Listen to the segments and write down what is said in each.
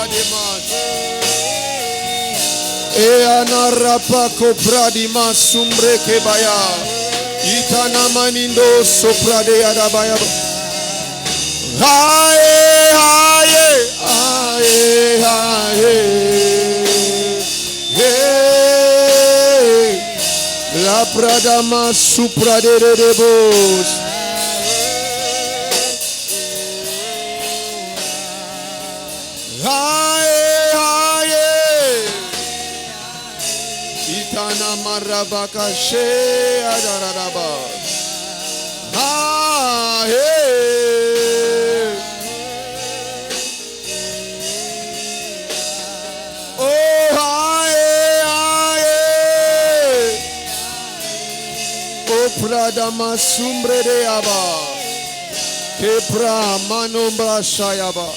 dimas. E anarapa kopradima sumbre kebaya. Itana manindo soprade adabaya. Haye, haye, haye, haye. Hey, la pradama suprade de debos. Haye, haye. Itana marabaka she adaraba. Haye. Pradama sumbre de aba, kepra manombra shayaba.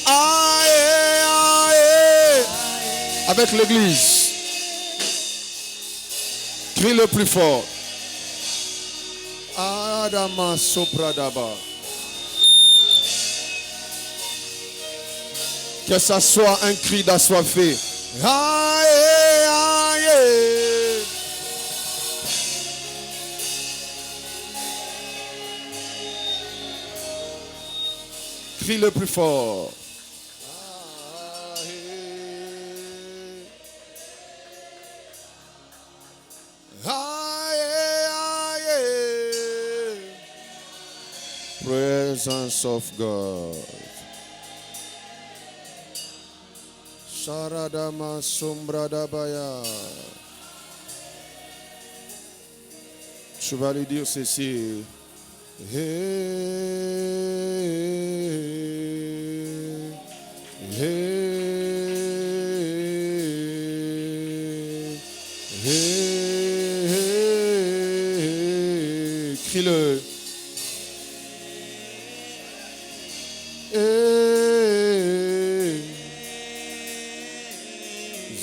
Aïe, aïe. Avec l'église, crie le plus fort. Adama sopradaba. Que ça soit un cri d'assoiffé. Aïe, aïe. Crie le plus fort. Aïe, aïe. Presence of God. Sharadama sombradabaya. Je vais lui dire ceci. Hey, hey, hey, hey. Crie-le.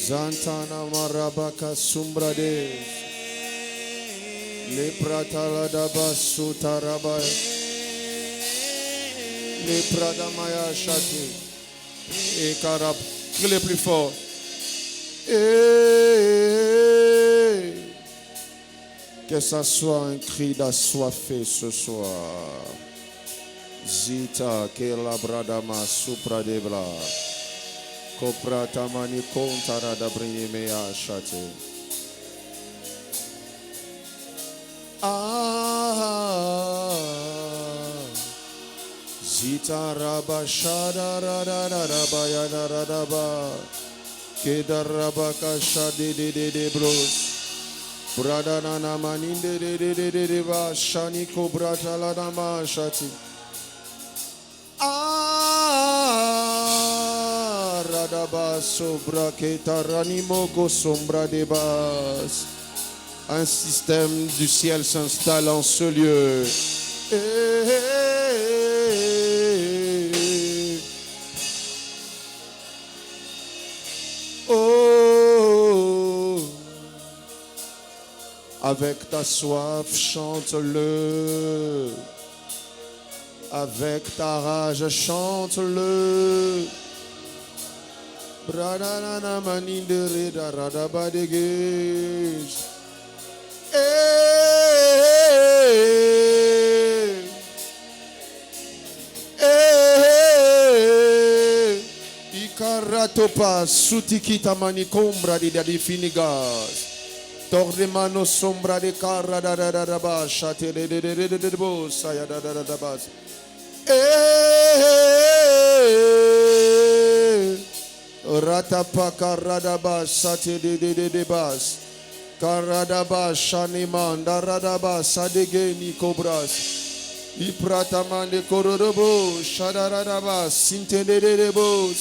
Zantana marabaka sumbrades. Le prataladaba sutaraba. Le pradamaya chati. Et karab. Crie le plus fort. Que ça soit un cri d'assoiffé ce soir. Zita ke la bradama supradebla. Koprata mani kontara da brimea shate. Zita raba shada rada raba ya rada ba. Kedaraba kasha de bros. Brada nana maninde de ba shani kobrata la dama shati. Radaba sobra ketaranimoko sombra de bas. Un système du ciel s'installe en ce lieu. Oh, avec ta soif, chante-le. Avec ta rage, chante-le. Bradana maninde da radaba de gesh. Ikaratopa sutikita manikombra di dadi finigas. Tordemano sombra de carra da da da ba shate de bosa ya da da da bas. Ratapa karadaba sate de bas. Karadaba shaniman daradaba sadegeni kobras. Iprataman de korodobo shadaradaba sintende de bos.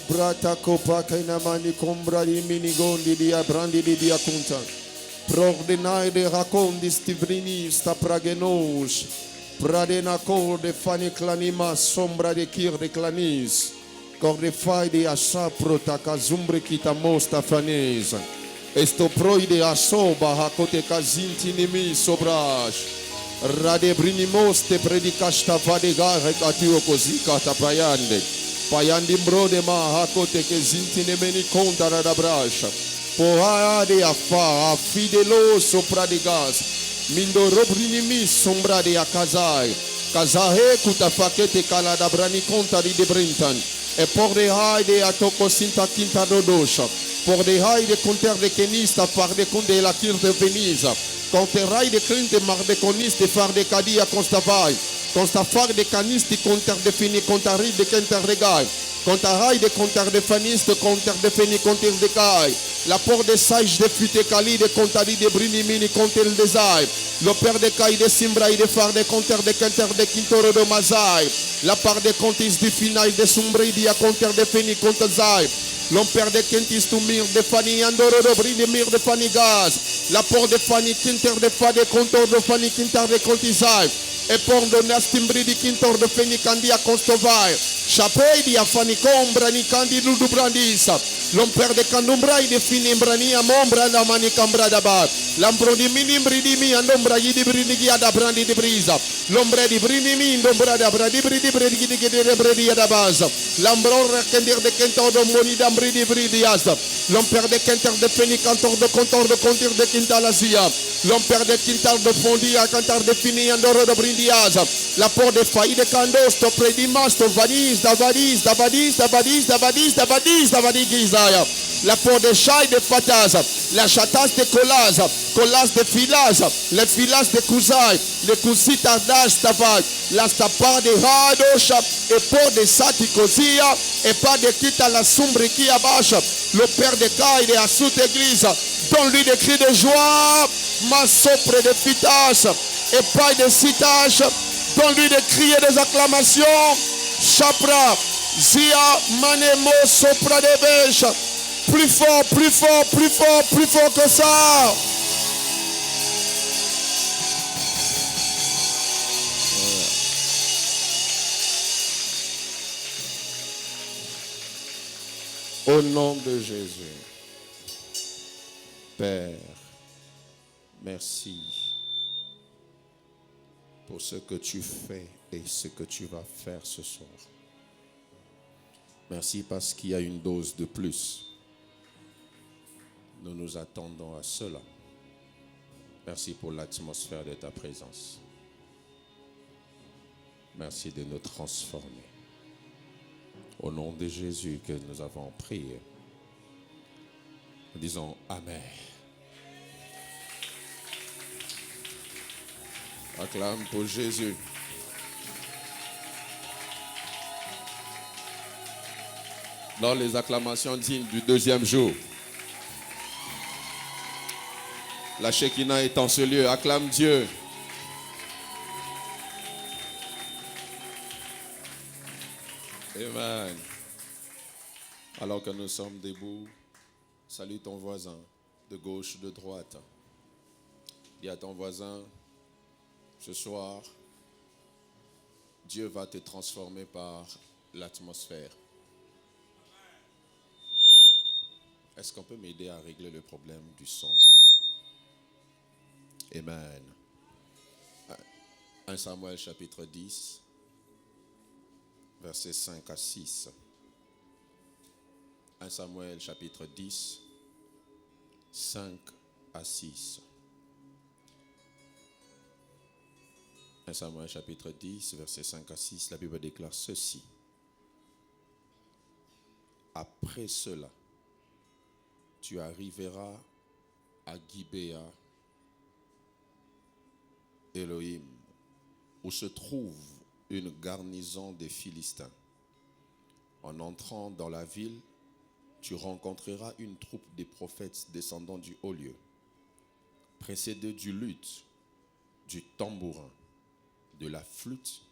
Brata kopa kaina mani kombra di minigondi di abrandi di akunta. Prordinai de racondi stivrini sta pragenos. Pradena cor de fani clanima sombra de kir de clanis. Corde fai de asapro takazumbre kita mosta faneza. Esto proide asoba hakote kazintinimi sobrash. Rade brinimos te predicasta vadegare katio kozika tapayande. Payandi brode ma hakote ke zintinemeni konta radabrasha. Pohade afa afidelo sopra de gas. Mindo robrinimi sombra de akazai. Kazahe kutafakete kalada brani konta di brintan. E por de haide atoko sinta quinta dodosha. Por de haide conter de kenista par de conde la kir de Venisa. Conterai de crinte mar de coniste far de cadia constavai. Constafar de caniste conter de fini contari de kenter de gai. Contarai de conter de faniste conter de fini conter de gai. La por de sage de fute cali de contari de brini mini conter de zai. Le père de caille de simbra de far de conter de kenter de quintoro de mazai. La part de contis de finai de sombri dia conter de fini conter zai. L'empère de Kentis to mir de Fanny Andoro de Brini mir de Fanny Gaz. La porte de Fanny Quinter de Fade Contor de Fanny Quinter de Contizai. Et pour de Nastimbri de Quintor de Fanny Candia Constovai. Chapei di Afani Combra ni Candidu du Brandisa. L'empère de Candumbra de Finimbrani a Mombra da Manicambra da Bat. L'ambro di Minimbri di Mi Andombra di Brinigi da Brandi di Brisa. L'ombre di Brinimi Indombra da Bradi Bridi Bridi de Bredi da Basa. L'ambro Kendir de Kentor de Moni d'Ambri di Bridiasa. L'empère de Quinter de Feni Cantor de Contor de Contir de Quintalazia. L'empère de Quintal de Fondi à Cantar de Fini Andoro de Brindiasa. La porte de Faï de Candos, to Predimas, to Vadis, Davadis, Davadis, Davadis, Davadis, Davadis, Davadis Gizaya. La porte de Chai de Fataza. La Chatas de Colas, Colas de Filas, les Filas de Kouzaï, les Kousitas d'Astavai, la Stapa de Hadosha, et pour de Satikosia, et pas de Kita la Sombriki Abacha, le père de Kai de Assout Église, donne-lui des cris de joie, ma sopre de Fitas, et pas de Citas, donne-lui des cris et des acclamations, Chapra, Zia, Manemo, Sopra de Beche. Plus fort, plus fort, plus fort, plus fort que ça. Au nom de Jésus. Père, merci pour ce que tu fais et ce que tu vas faire ce soir. Merci parce qu'il y a une dose de plus. Nous nous attendons à cela. Merci pour l'atmosphère de ta présence. Merci de nous transformer. Au nom de Jésus que nous avons prié. Nous disons Amen. Acclame pour Jésus. Dans les acclamations dignes du deuxième jour. La Shekinah est en ce lieu. Acclame Dieu. Amen. Alors que nous sommes debout, salue ton voisin de gauche, de droite. Dis à ton voisin, ce soir, Dieu va te transformer par l'atmosphère. Est-ce qu'on peut m'aider à régler le problème du son? Amen. 1 Samuel chapitre 10, versets 5 à 6. 1 Samuel chapitre 10, 5 à 6. 1 Samuel chapitre 10, versets 5 à 6, la Bible déclare ceci. Après cela, tu arriveras à Gibéa, Elohim, où se trouve une garnison des Philistins. En entrant dans la ville, tu rencontreras une troupe des prophètes descendant du haut lieu, précédés du luth, du tambourin, de la flûte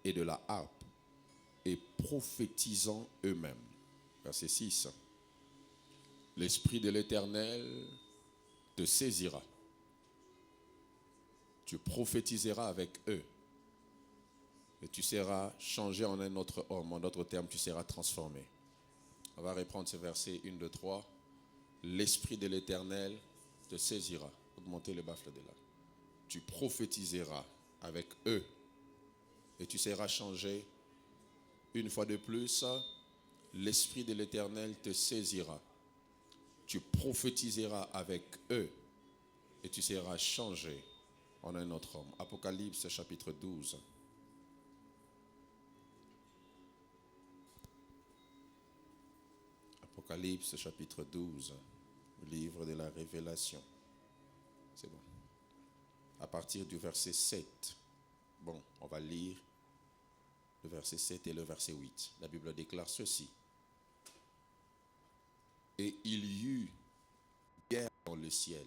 et de la harpe, et prophétisant eux-mêmes. Verset 6. L'Esprit de l'Éternel te saisira. Tu prophétiseras avec eux. et tu seras changé en un autre homme. En d'autres termes, tu seras transformé. On va reprendre ce verset 1, 2, 3. L'Esprit de l'Éternel te saisira. Augmentez le baffle de là. Tu prophétiseras avec eux et tu seras changé. Une fois de plus, l'Esprit de l'Éternel te saisira. Tu prophétiseras avec eux et tu seras changé en un autre homme. Apocalypse chapitre 12. Apocalypse chapitre 12, livre de la Révélation. C'est bon. À partir du verset 7. Bon, on va lire le verset 7 et le verset 8. La Bible déclare ceci. Et il y eut guerre dans le ciel.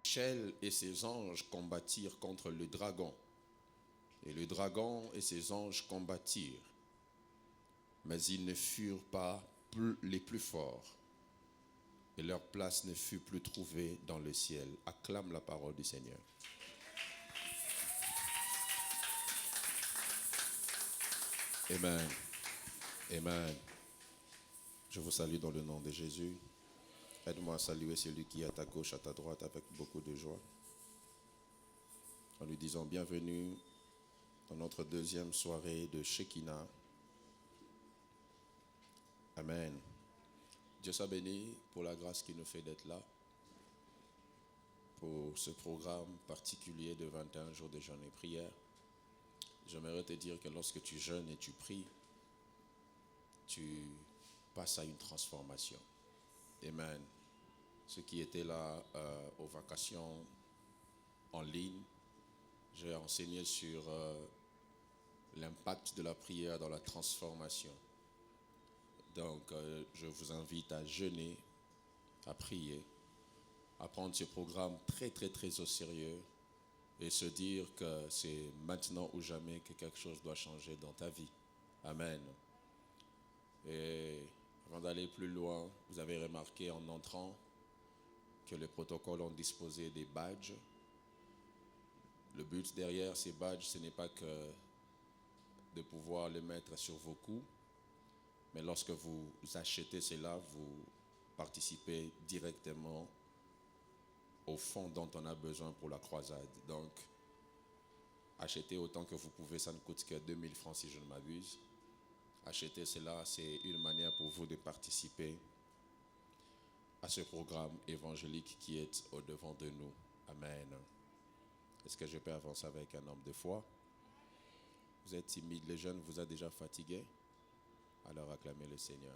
Michel et ses anges combattirent contre le dragon. Et le dragon et ses anges combattirent. Mais ils ne furent pas les plus forts. Et leur place ne fut plus trouvée dans le ciel. Acclame la parole du Seigneur. Amen. Amen. Je vous salue dans le nom de Jésus. Aide-moi à saluer celui qui est à ta gauche, à ta droite, avec beaucoup de joie. En lui disant bienvenue dans notre deuxième soirée de Shekinah. Amen. Dieu soit béni pour la grâce qu'il nous fait d'être là, pour ce programme particulier de 21 jours de jeûne et prière. J'aimerais te dire que lorsque tu jeûnes et tu pries, tu passes à une transformation. Amen. Ceux qui étaient là aux vacations en ligne, j'ai enseigné sur l'impact de la prière dans la transformation. Donc, je vous invite à jeûner, à prier, à prendre ce programme très, très, très au sérieux et se dire que c'est maintenant ou jamais que quelque chose doit changer dans ta vie. Amen. Et avant d'aller plus loin, vous avez remarqué en entrant que les protocoles ont disposé des badges. Le but derrière ces badges, ce n'est pas que de pouvoir les mettre sur vos coups, mais lorsque vous achetez cela, vous participez directement au fonds dont on a besoin pour la croisade. Donc, achetez autant que vous pouvez, ça ne coûte que 2000 francs si je ne m'abuse. Acheter cela, c'est une manière pour vous de participer à ce programme évangélique qui est au-devant de nous. Amen. Est-ce que je peux avancer avec un homme de foi? Vous êtes timide, les jeunes vous a déjà fatigué? Alors acclamez le Seigneur.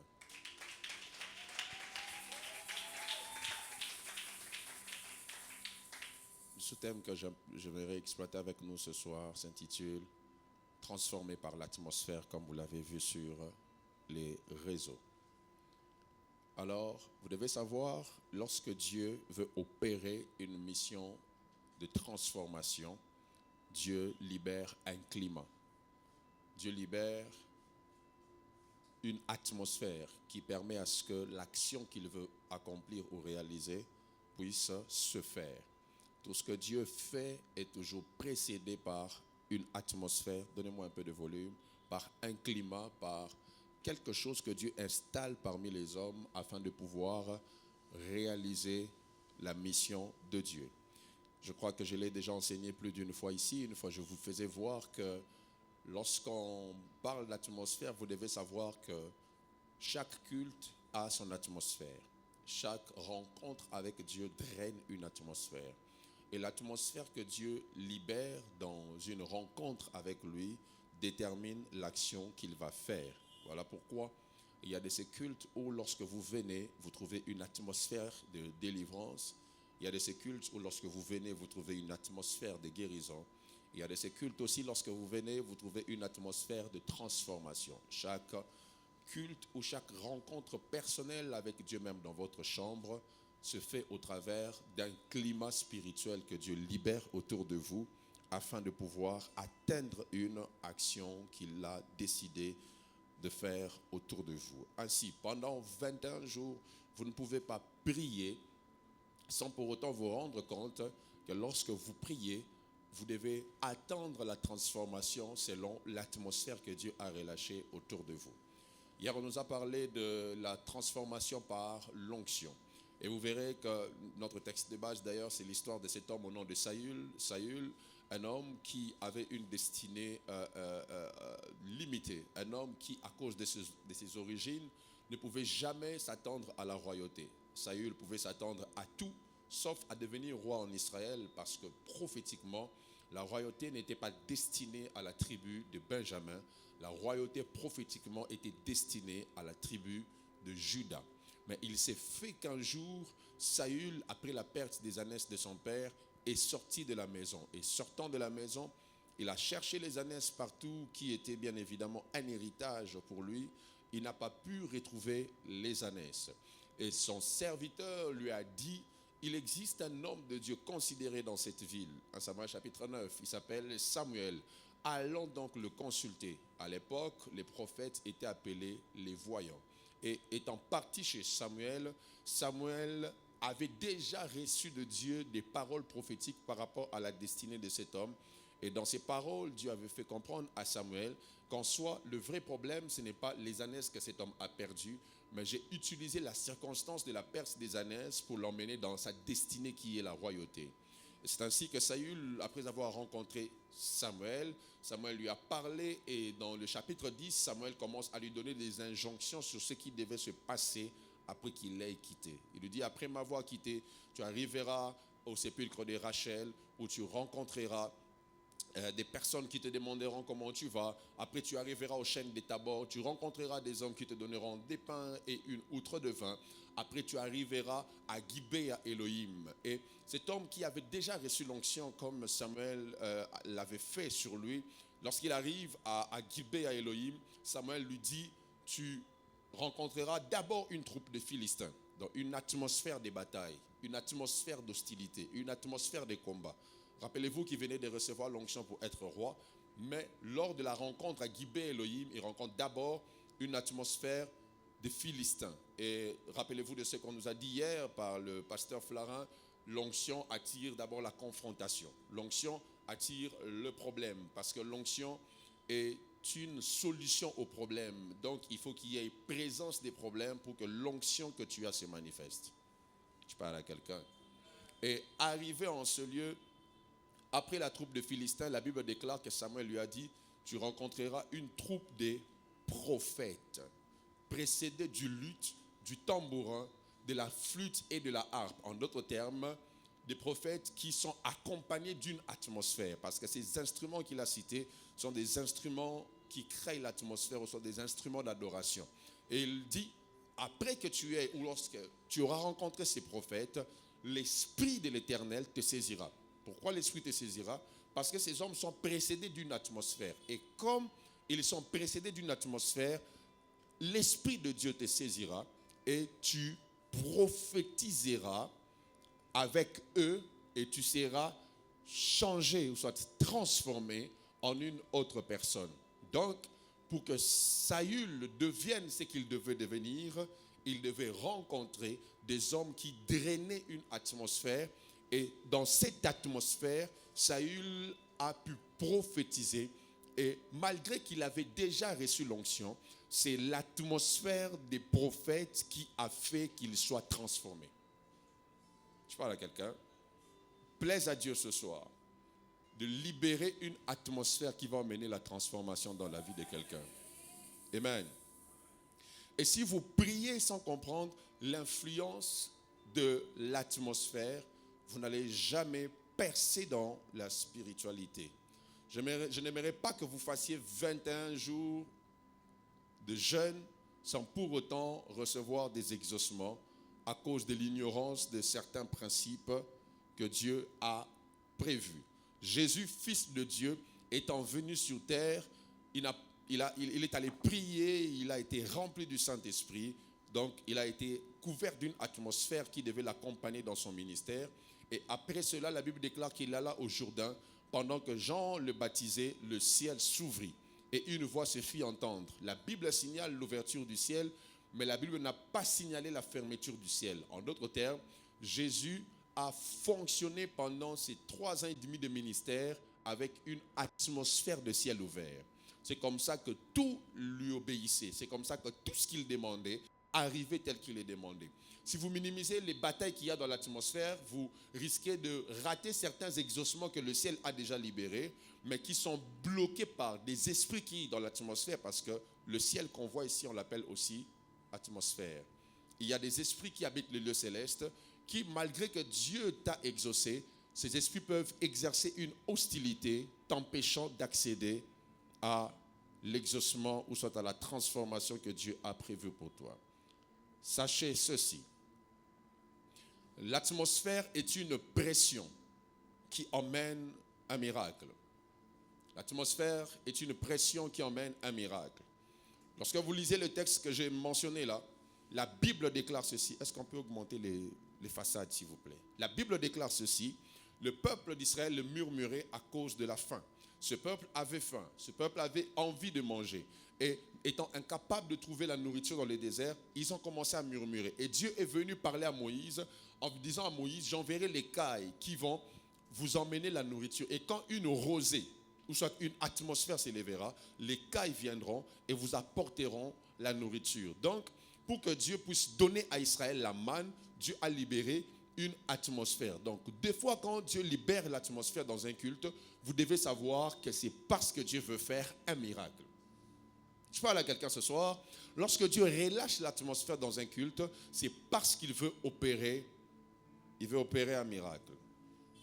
Le sous-thème que j'aimerais exploiter avec nous ce soir s'intitule « Transformé par l'atmosphère » comme vous l'avez vu sur les réseaux. Alors, vous devez savoir, lorsque Dieu veut opérer une mission de transformation, Dieu libère un climat. Dieu libère une atmosphère qui permet à ce que l'action qu'il veut accomplir ou réaliser puisse se faire. Tout ce que Dieu fait est toujours précédé par une atmosphère, donnez-moi un peu de volume, par un climat, par quelque chose que Dieu installe parmi les hommes afin de pouvoir réaliser la mission de Dieu. Je crois que je l'ai déjà enseigné plus d'une fois ici. Une fois, je vous faisais voir que lorsqu'on parle d'atmosphère, vous devez savoir que chaque culte a son atmosphère. Chaque rencontre avec Dieu draine une atmosphère. Et l'atmosphère que Dieu libère dans une rencontre avec lui détermine l'action qu'il va faire. Voilà pourquoi il y a de ces cultes où lorsque vous venez, vous trouvez une atmosphère de délivrance. Il y a de ces cultes où lorsque vous venez, vous trouvez une atmosphère de guérison. Il y a de ces cultes aussi, lorsque vous venez, vous trouvez une atmosphère de transformation. Chaque culte ou chaque rencontre personnelle avec Dieu même dans votre chambre se fait au travers d'un climat spirituel que Dieu libère autour de vous afin de pouvoir atteindre une action qu'il a décidé de faire autour de vous. Ainsi, pendant 21 jours, vous ne pouvez pas prier sans pour autant vous rendre compte que lorsque vous priez, vous devez attendre la transformation selon l'atmosphère que Dieu a relâchée autour de vous. Hier, on nous a parlé de la transformation par l'onction. Et vous verrez que notre texte de base, d'ailleurs, c'est l'histoire de cet homme au nom de Saül. Saül, un homme qui avait une destinée limitée. Un homme qui, à cause de ses origines, ne pouvait jamais s'attendre à la royauté. Saül pouvait s'attendre à tout, sauf à devenir roi en Israël, parce que prophétiquement, la royauté n'était pas destinée à la tribu de Benjamin. La royauté prophétiquement était destinée à la tribu de Juda. Mais il s'est fait qu'un jour, Saül, après la perte des ânesses de son père, est sorti de la maison. Et sortant de la maison, il a cherché les ânesses partout, qui étaient bien évidemment un héritage pour lui. Il n'a pas pu retrouver les ânesses. Et son serviteur lui a dit, il existe un homme de Dieu considéré dans cette ville. 1 Samuel chapitre 9, il s'appelle Samuel. Allons donc le consulter. À l'époque, les prophètes étaient appelés les voyants. Et étant parti chez Samuel, Samuel avait déjà reçu de Dieu des paroles prophétiques par rapport à la destinée de cet homme. Et dans ces paroles, Dieu avait fait comprendre à Samuel qu'en soi, le vrai problème, ce n'est pas les ânesses que cet homme a perdues, mais j'ai utilisé la circonstance de la perte des ânesses pour l'emmener dans sa destinée qui est la royauté. C'est ainsi que Saül, après avoir rencontré Samuel, Samuel lui a parlé et dans le chapitre 10, Samuel commence à lui donner des injonctions sur ce qui devait se passer après qu'il l'ait quitté. Il lui dit, après m'avoir quitté, tu arriveras au sépulcre de Rachel où tu rencontreras des personnes qui te demanderont comment tu vas. Après, tu arriveras au chêne de Tabor. Tu rencontreras des hommes qui te donneront des pains et une outre de vin. Après, tu arriveras à Gibéa Elohim. Et cet homme qui avait déjà reçu l'onction comme Samuel l'avait fait sur lui, lorsqu'il arrive à Gibéa Elohim, Samuel lui dit, tu rencontreras d'abord une troupe de Philistins, dans une atmosphère de bataille, une atmosphère d'hostilité, une atmosphère de combat. Rappelez-vous qu'il venait de recevoir l'onction pour être roi, mais lors de la rencontre à Gibéa Elohim, il rencontre d'abord une atmosphère des Philistins. Et rappelez-vous de ce qu'on nous a dit hier par le pasteur Flarin, l'onction attire d'abord la confrontation. L'onction attire le problème, parce que l'onction est une solution au problème. Donc il faut qu'il y ait présence des problèmes pour que l'onction que tu as se manifeste. Je parle à quelqu'un. Et arrivé en ce lieu, après la troupe de Philistins, la Bible déclare que Samuel lui a dit, tu rencontreras une troupe de prophètes, précédés du luth, du tambourin, de la flûte et de la harpe. En d'autres termes, des prophètes qui sont accompagnés d'une atmosphère. Parce que ces instruments qu'il a cités sont des instruments qui créent l'atmosphère, ou sont des instruments d'adoration. Et il dit, après que tu aies, ou lorsque tu auras rencontré ces prophètes, l'Esprit de l'Éternel te saisira. Pourquoi l'Esprit te saisira? Parce que ces hommes sont précédés d'une atmosphère. Et comme ils sont précédés d'une atmosphère, l'Esprit de Dieu te saisira et tu prophétiseras avec eux et tu seras changé ou soit transformé en une autre personne. Donc, pour que Saül devienne ce qu'il devait devenir, il devait rencontrer des hommes qui drainaient une atmosphère. Et dans cette atmosphère, Saül a pu prophétiser. Et malgré qu'il avait déjà reçu l'onction, c'est l'atmosphère des prophètes qui a fait qu'il soit transformé. Je parle à quelqu'un. Plaise à Dieu ce soir de libérer une atmosphère qui va emmener la transformation dans la vie de quelqu'un. Amen. Et si vous priez sans comprendre l'influence de l'atmosphère, vous n'allez jamais percer dans la spiritualité. Je n'aimerais pas que vous fassiez 21 jours de jeûne sans pour autant recevoir des exaucements à cause de l'ignorance de certains principes que Dieu a prévus. Jésus, fils de Dieu, étant venu sur terre, il est allé prier, il a été rempli du Saint-Esprit, donc il a été couvert d'une atmosphère qui devait l'accompagner dans son ministère. Et après cela, la Bible déclare qu'il alla au Jourdain. Pendant que Jean le baptisait, le ciel s'ouvrit et une voix se fit entendre. La Bible signale l'ouverture du ciel, mais la Bible n'a pas signalé la fermeture du ciel. En d'autres termes, Jésus a fonctionné pendant ces 3 ans et demi de ministère avec une atmosphère de ciel ouvert. C'est comme ça que tout lui obéissait. C'est comme ça que tout ce qu'il demandait arrivait tel qu'il est demandé. Si vous minimisez les batailles qu'il y a dans l'atmosphère, vous risquez de rater certains exaucements que le ciel a déjà libérés, mais qui sont bloqués par des esprits qui sont dans l'atmosphère, parce que le ciel qu'on voit ici, on l'appelle aussi atmosphère. Il y a des esprits qui habitent le lieu céleste, qui, malgré que Dieu t'a exaucé, ces esprits peuvent exercer une hostilité, t'empêchant d'accéder à l'exaucement ou soit à la transformation que Dieu a prévue pour toi. Sachez ceci. L'atmosphère est une pression qui emmène un miracle. L'atmosphère est une pression qui emmène un miracle. Lorsque vous lisez le texte que j'ai mentionné là, la Bible déclare ceci. Est-ce qu'on peut augmenter les façades, s'il vous plaît? La Bible déclare ceci. Le peuple d'Israël murmurait à cause de la faim. Ce peuple avait faim. Ce peuple avait envie de manger. Et étant incapable de trouver la nourriture dans le désert, ils ont commencé à murmurer. Et Dieu est venu parler à Moïse en disant à Moïse, j'enverrai les cailles qui vont vous emmener la nourriture. Et quand une rosée, ou soit une atmosphère s'élèvera, les cailles viendront et vous apporteront la nourriture. Donc, pour que Dieu puisse donner à Israël la manne, Dieu a libéré une atmosphère. Donc, des fois, quand Dieu libère l'atmosphère dans un culte, vous devez savoir que c'est parce que Dieu veut faire un miracle. Je parle à quelqu'un ce soir. Lorsque Dieu relâche l'atmosphère dans un culte, c'est parce qu'il veut opérer. Il veut opérer un miracle.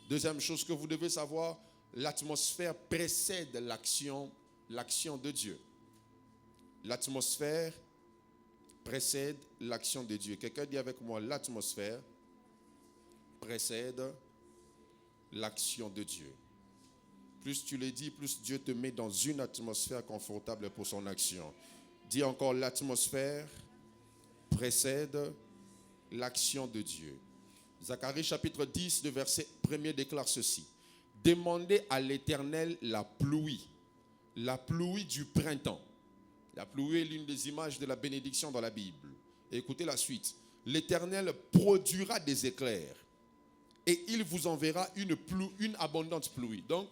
Deuxième chose que vous devez savoir, l'atmosphère précède l'action de Dieu. L'atmosphère précède l'action de Dieu. Quelqu'un dit avec moi, l'atmosphère précède l'action de Dieu. Plus tu le dis, plus Dieu te met dans une atmosphère confortable pour son action. Dis encore, l'atmosphère précède l'action de Dieu. Zacharie chapitre 10, le verset 1er déclare ceci. Demandez à l'Éternel la pluie du printemps. La pluie est l'une des images de la bénédiction dans la Bible. Et écoutez la suite. L'Éternel produira des éclairs et il vous enverra une abondante pluie. Donc,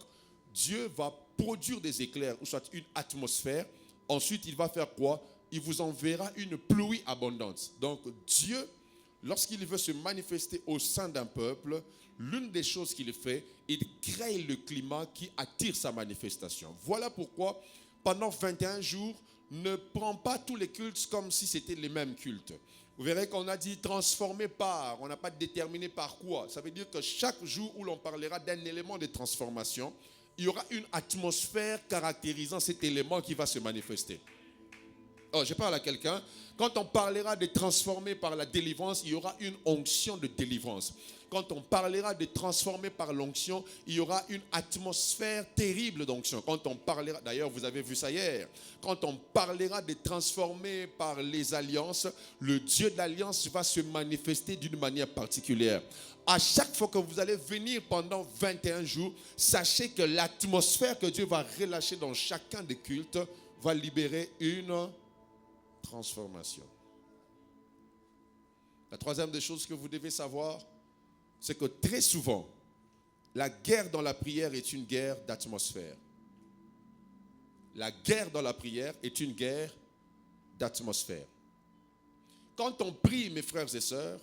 Dieu va produire des éclairs, ou soit une atmosphère. Ensuite, il va faire quoi? Il vous enverra une pluie abondante. Donc, Dieu, lorsqu'il veut se manifester au sein d'un peuple, l'une des choses qu'il fait, il crée le climat qui attire sa manifestation. Voilà pourquoi, pendant 21 jours, ne prends pas tous les cultes comme si c'était les mêmes cultes. Vous verrez qu'on a dit transformé par, on n'a pas déterminé par quoi. Ça veut dire que chaque jour où l'on parlera d'un élément de transformation, il y aura une atmosphère caractérisant cet élément qui va se manifester. Oh, je parle à quelqu'un. Quand on parlera de transformer par la délivrance, il y aura une onction de délivrance. Quand on parlera de transformer par l'onction, il y aura une atmosphère terrible d'onction. Quand on parlera, d'ailleurs vous avez vu ça hier, quand on parlera de transformer par les alliances, le Dieu de l'alliance va se manifester d'une manière particulière. À chaque fois que vous allez venir pendant 21 jours, sachez que l'atmosphère que Dieu va relâcher dans chacun des cultes va libérer une transformation. La troisième des choses que vous devez savoir, c'est que très souvent, la guerre dans la prière est une guerre d'atmosphère. La guerre dans la prière est une guerre d'atmosphère. Quand on prie, mes frères et sœurs,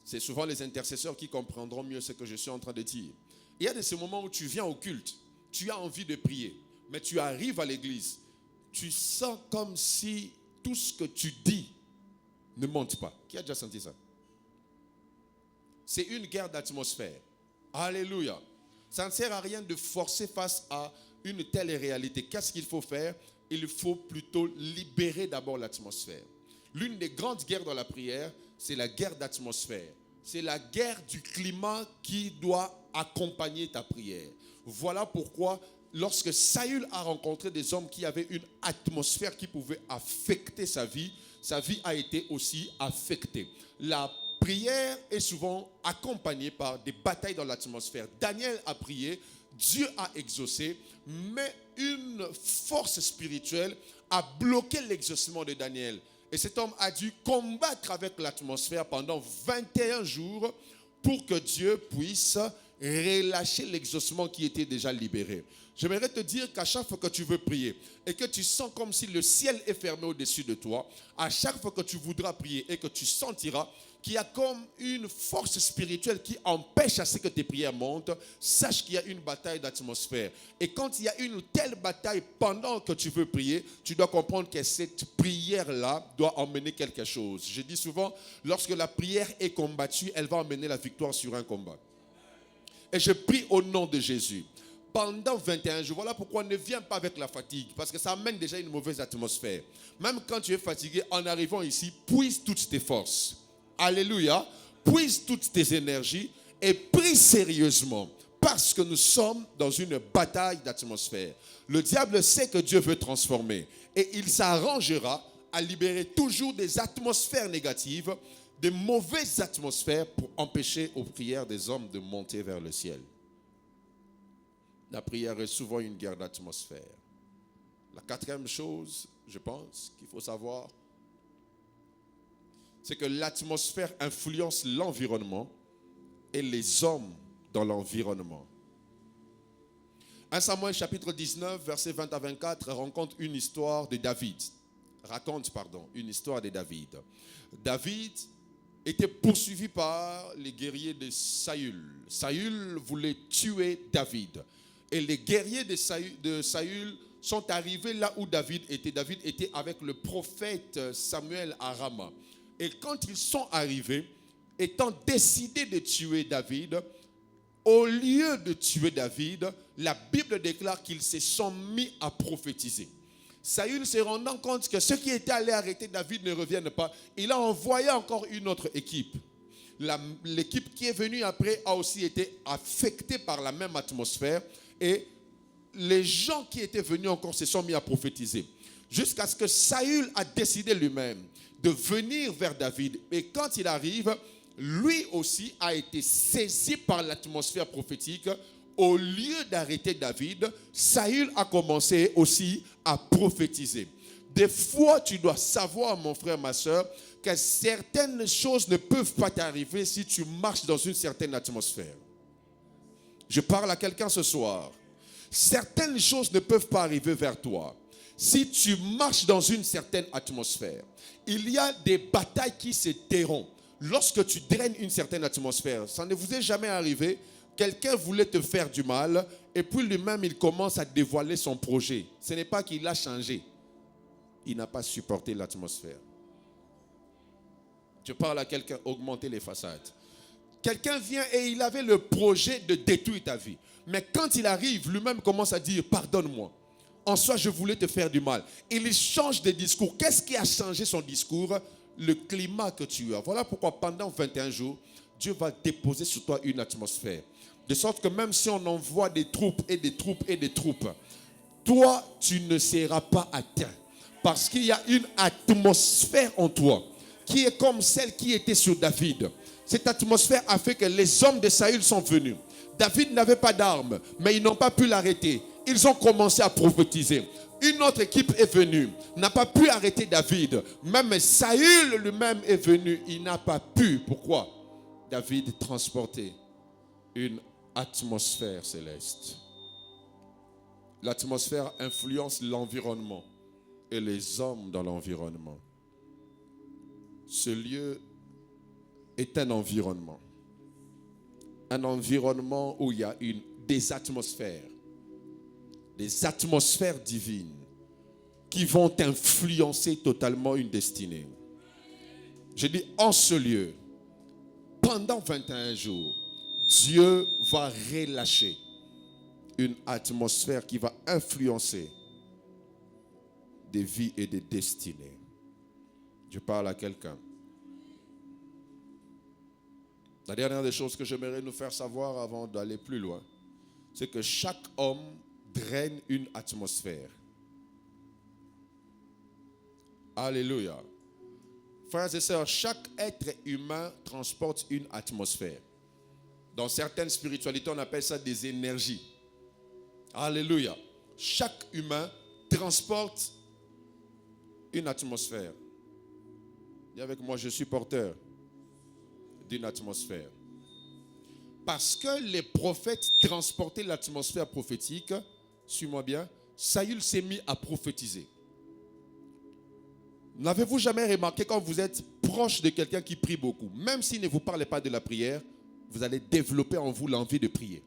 c'est souvent les intercesseurs qui comprendront mieux ce que je suis en train de dire. Il y a de ces moments où tu viens au culte, tu as envie de prier, mais tu arrives à l'église, tu sens comme si tout ce que tu dis ne monte pas. Qui a déjà senti ça? C'est une guerre d'atmosphère. Alléluia. Ça ne sert à rien de forcer face à une telle réalité. Qu'est-ce qu'il faut faire? Il faut plutôt libérer d'abord l'atmosphère. L'une des grandes guerres dans la prière, c'est la guerre d'atmosphère. C'est la guerre du climat qui doit accompagner ta prière. Voilà pourquoi, lorsque Saül a rencontré des hommes qui avaient une atmosphère qui pouvait affecter sa vie a été aussi affectée. La prière est souvent accompagnée par des batailles dans l'atmosphère. Daniel a prié, Dieu a exaucé, mais une force spirituelle a bloqué l'exaucement de Daniel. Et cet homme a dû combattre avec l'atmosphère pendant 21 jours pour que Dieu puisse relâcher l'exaucement qui était déjà libéré. J'aimerais te dire qu'à chaque fois que tu veux prier et que tu sens comme si le ciel est fermé au-dessus de toi, à chaque fois que tu voudras prier et que tu sentiras qu'il y a comme une force spirituelle qui empêche à ce que tes prières montent, sache qu'il y a une bataille d'atmosphère. Et quand il y a une telle bataille pendant que tu veux prier, tu dois comprendre que cette prière-là doit emmener quelque chose. Je dis souvent, lorsque la prière est combattue, elle va emmener la victoire sur un combat. Et je prie au nom de Jésus. Pendant 21 jours, voilà pourquoi ne viens pas avec la fatigue, parce que ça amène déjà une mauvaise atmosphère. Même quand tu es fatigué, en arrivant ici, puise toutes tes forces. Alléluia. Puise toutes tes énergies et prie sérieusement, parce que nous sommes dans une bataille d'atmosphère. Le diable sait que Dieu veut transformer et il s'arrangera à libérer toujours des atmosphères négatives, des mauvaises atmosphères pour empêcher aux prières des hommes de monter vers le ciel. La prière est souvent une guerre d'atmosphère. La quatrième chose, je pense, qu'il faut savoir, c'est que l'atmosphère influence l'environnement et les hommes dans l'environnement. 1 Samuel chapitre 19, versets 20 à 24 raconte une histoire de David. David était poursuivi par les guerriers de Saül. Saül voulait tuer David. Et les guerriers de Saül sont arrivés là où David était. David était avec le prophète Samuel à Rama. Et quand ils sont arrivés, étant décidés de tuer David, au lieu de tuer David, la Bible déclare qu'ils se sont mis à prophétiser. Saül se rendant compte que ceux qui étaient allés arrêter David ne reviennent pas, il a envoyé encore une autre équipe. L'équipe qui est venue après a aussi été affectée par la même atmosphère et les gens qui étaient venus encore se sont mis à prophétiser. Jusqu'à ce que Saül a décidé lui-même de venir vers David. Et quand il arrive, lui aussi a été saisi par l'atmosphère prophétique. Au lieu d'arrêter David, Saül a commencé aussi à prophétiser. Des fois, tu dois savoir, mon frère, ma soeur, que certaines choses ne peuvent pas t'arriver si tu marches dans une certaine atmosphère. Je parle à quelqu'un ce soir. Certaines choses ne peuvent pas arriver vers toi si tu marches dans une certaine atmosphère. Il y a des batailles qui se terront lorsque tu draines une certaine atmosphère. Ça ne vous est jamais arrivé? Quelqu'un voulait te faire du mal et puis lui-même il commence à dévoiler son projet. Ce n'est pas qu'il a changé. Il n'a pas supporté l'atmosphère. Je parle à quelqu'un, augmenter les façades. Quelqu'un vient et il avait le projet de détruire ta vie. Mais quand il arrive, lui-même commence à dire, pardonne-moi. En soi, je voulais te faire du mal. Il change de discours. Qu'est-ce qui a changé son discours? Le climat que tu as. Voilà pourquoi pendant 21 jours, Dieu va déposer sur toi une atmosphère. De sorte que même si on envoie des troupes et des troupes et des troupes, toi, tu ne seras pas atteint. Parce qu'il y a une atmosphère en toi qui est comme celle qui était sur David. Cette atmosphère a fait que les hommes de Saül sont venus. David n'avait pas d'armes, mais ils n'ont pas pu l'arrêter. Ils ont commencé à prophétiser. Une autre équipe est venue, n'a pas pu arrêter David. Même Saül lui-même est venu, il n'a pas pu. Pourquoi? David transportait une atmosphère céleste. L'atmosphère influence l'environnement et les hommes dans l'environnement. Ce lieu est un environnement où il y a des atmosphères divines qui vont influencer totalement une destinée. Je dis en ce lieu, pendant 21 jours, Dieu va relâcher une atmosphère qui va influencer des vies et des destinées. Je parle à quelqu'un. La dernière des choses que j'aimerais nous faire savoir avant d'aller plus loin, c'est que chaque homme draine une atmosphère. Alléluia. Frères et sœurs, chaque être humain transporte une atmosphère. Dans certaines spiritualités, on appelle ça des énergies. Alléluia. Chaque humain transporte une atmosphère. Dis avec moi, je suis porteur d'une atmosphère. parce que les prophètes transportaient l'atmosphère prophétique, suis-moi bien, Saül s'est mis à prophétiser. N'avez-vous jamais remarqué quand vous êtes proche de quelqu'un qui prie beaucoup, même s'il ne vous parle pas de la prière, vous allez développer en vous l'envie de prier.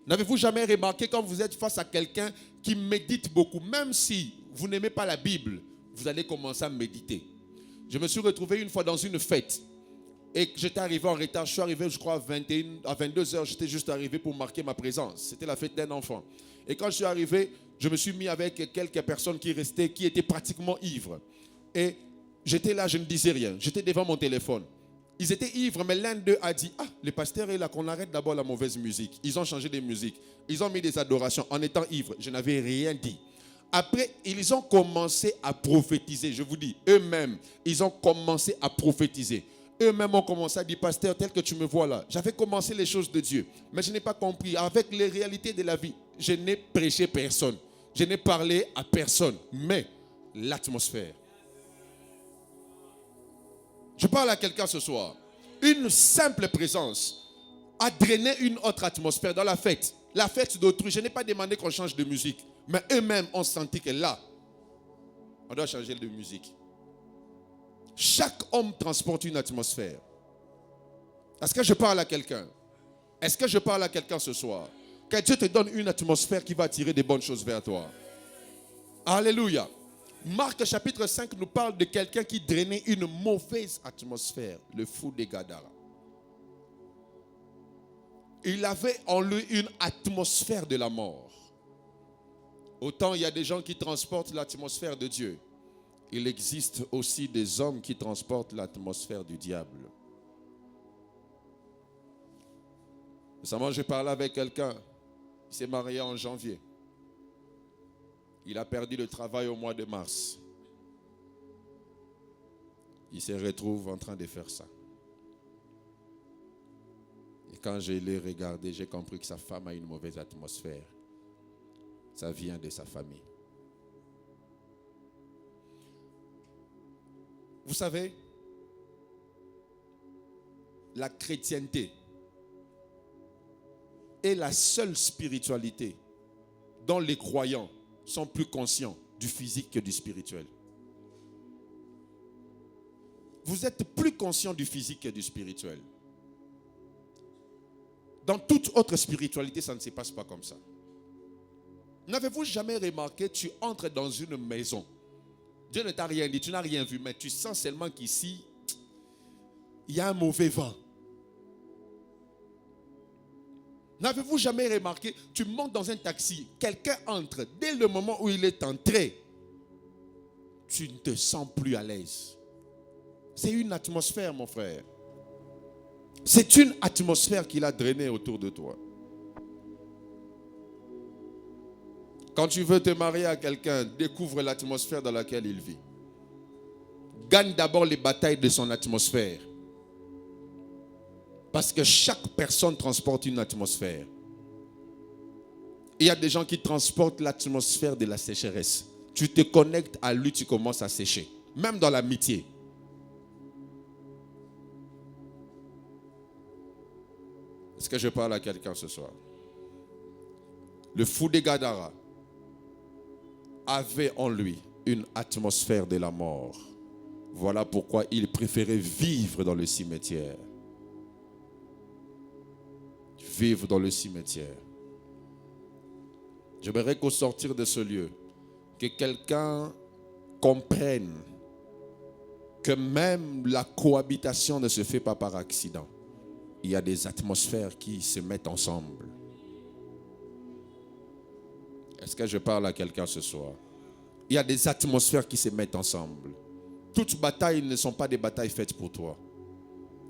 N'avez-vous jamais remarqué quand vous êtes face à quelqu'un qui médite beaucoup, même si vous n'aimez pas la Bible, vous allez commencer à méditer. Je me suis retrouvé une fois dans une fête et j'étais arrivé en retard. Je suis arrivé, je crois, à 22 heures. J'étais juste arrivé pour marquer ma présence. C'était la fête d'un enfant. Et quand je suis arrivé, je me suis mis avec quelques personnes qui étaient pratiquement ivres. Et j'étais là, je ne disais rien. J'étais devant mon téléphone. Ils étaient ivres, mais l'un d'eux a dit, ah, le pasteur est là, qu'on arrête d'abord la mauvaise musique. Ils ont changé de musique. Ils ont mis des adorations en étant ivres. Je n'avais rien dit. Après, ils ont commencé à prophétiser. Je vous dis, eux-mêmes, ils ont commencé à prophétiser. Eux-mêmes ont commencé à dire, pasteur, tel que tu me vois là, j'avais commencé les choses de Dieu, mais je n'ai pas compris. Avec les réalités de la vie, je n'ai prêché personne. Je n'ai parlé à personne. Mais l'atmosphère. Je parle à quelqu'un ce soir. Une simple présence a drainé une autre atmosphère dans la fête. La fête d'autrui. Je n'ai pas demandé qu'on change de musique. Mais eux-mêmes ont senti que là, on doit changer de musique. Chaque homme transporte une atmosphère. Est-ce que je parle à quelqu'un? Est-ce que je parle à quelqu'un ce soir? Que Dieu te donne une atmosphère qui va attirer des bonnes choses vers toi. Alléluia. Marc chapitre 5 nous parle de quelqu'un qui drainait une mauvaise atmosphère, le fou des Gadara. Il avait en lui une atmosphère de la mort. Autant il y a des gens qui transportent l'atmosphère de Dieu, il existe aussi des hommes qui transportent l'atmosphère du diable. Récemment, j'ai parlé avec quelqu'un, il s'est marié en janvier. Il a perdu le travail au mois de mars. Il se retrouve en train de faire ça. Et quand je l'ai regardé, j'ai compris que sa femme a une mauvaise atmosphère. Ça vient de sa famille. Vous savez, la chrétienté est la seule spiritualité dont les croyants sont plus conscients du physique que du spirituel. Vous êtes plus conscient du physique que du spirituel. Dans toute autre spiritualité, ça ne se passe pas comme ça. N'avez-vous jamais remarqué, tu entres dans une maison, Dieu ne t'a rien dit, tu n'as rien vu, mais tu sens seulement qu'ici, il y a un mauvais vent. N'avez-vous jamais remarqué, tu montes dans un taxi, quelqu'un entre, dès le moment où il est entré, tu ne te sens plus à l'aise. C'est une atmosphère, mon frère. C'est une atmosphère qu'il a drainée autour de toi. Quand tu veux te marier à quelqu'un, découvre l'atmosphère dans laquelle il vit. Gagne d'abord les batailles de son atmosphère. Parce que chaque personne transporte une atmosphère. Il y a des gens qui transportent l'atmosphère de la sécheresse. Tu te connectes à lui, tu commences à sécher. Même dans l'amitié. Est-ce que je parle à quelqu'un ce soir? Le fou des Gadara avait en lui une atmosphère de la mort. Voilà pourquoi il préférait vivre dans le cimetière. Vivre dans le cimetière. J'aimerais qu'au sortir de ce lieu, que quelqu'un comprenne que même la cohabitation ne se fait pas par accident. Il y a des atmosphères qui se mettent ensemble. Est-ce que je parle à quelqu'un ce soir? Il y a des atmosphères qui se mettent ensemble. Toutes batailles ne sont pas des batailles faites pour toi.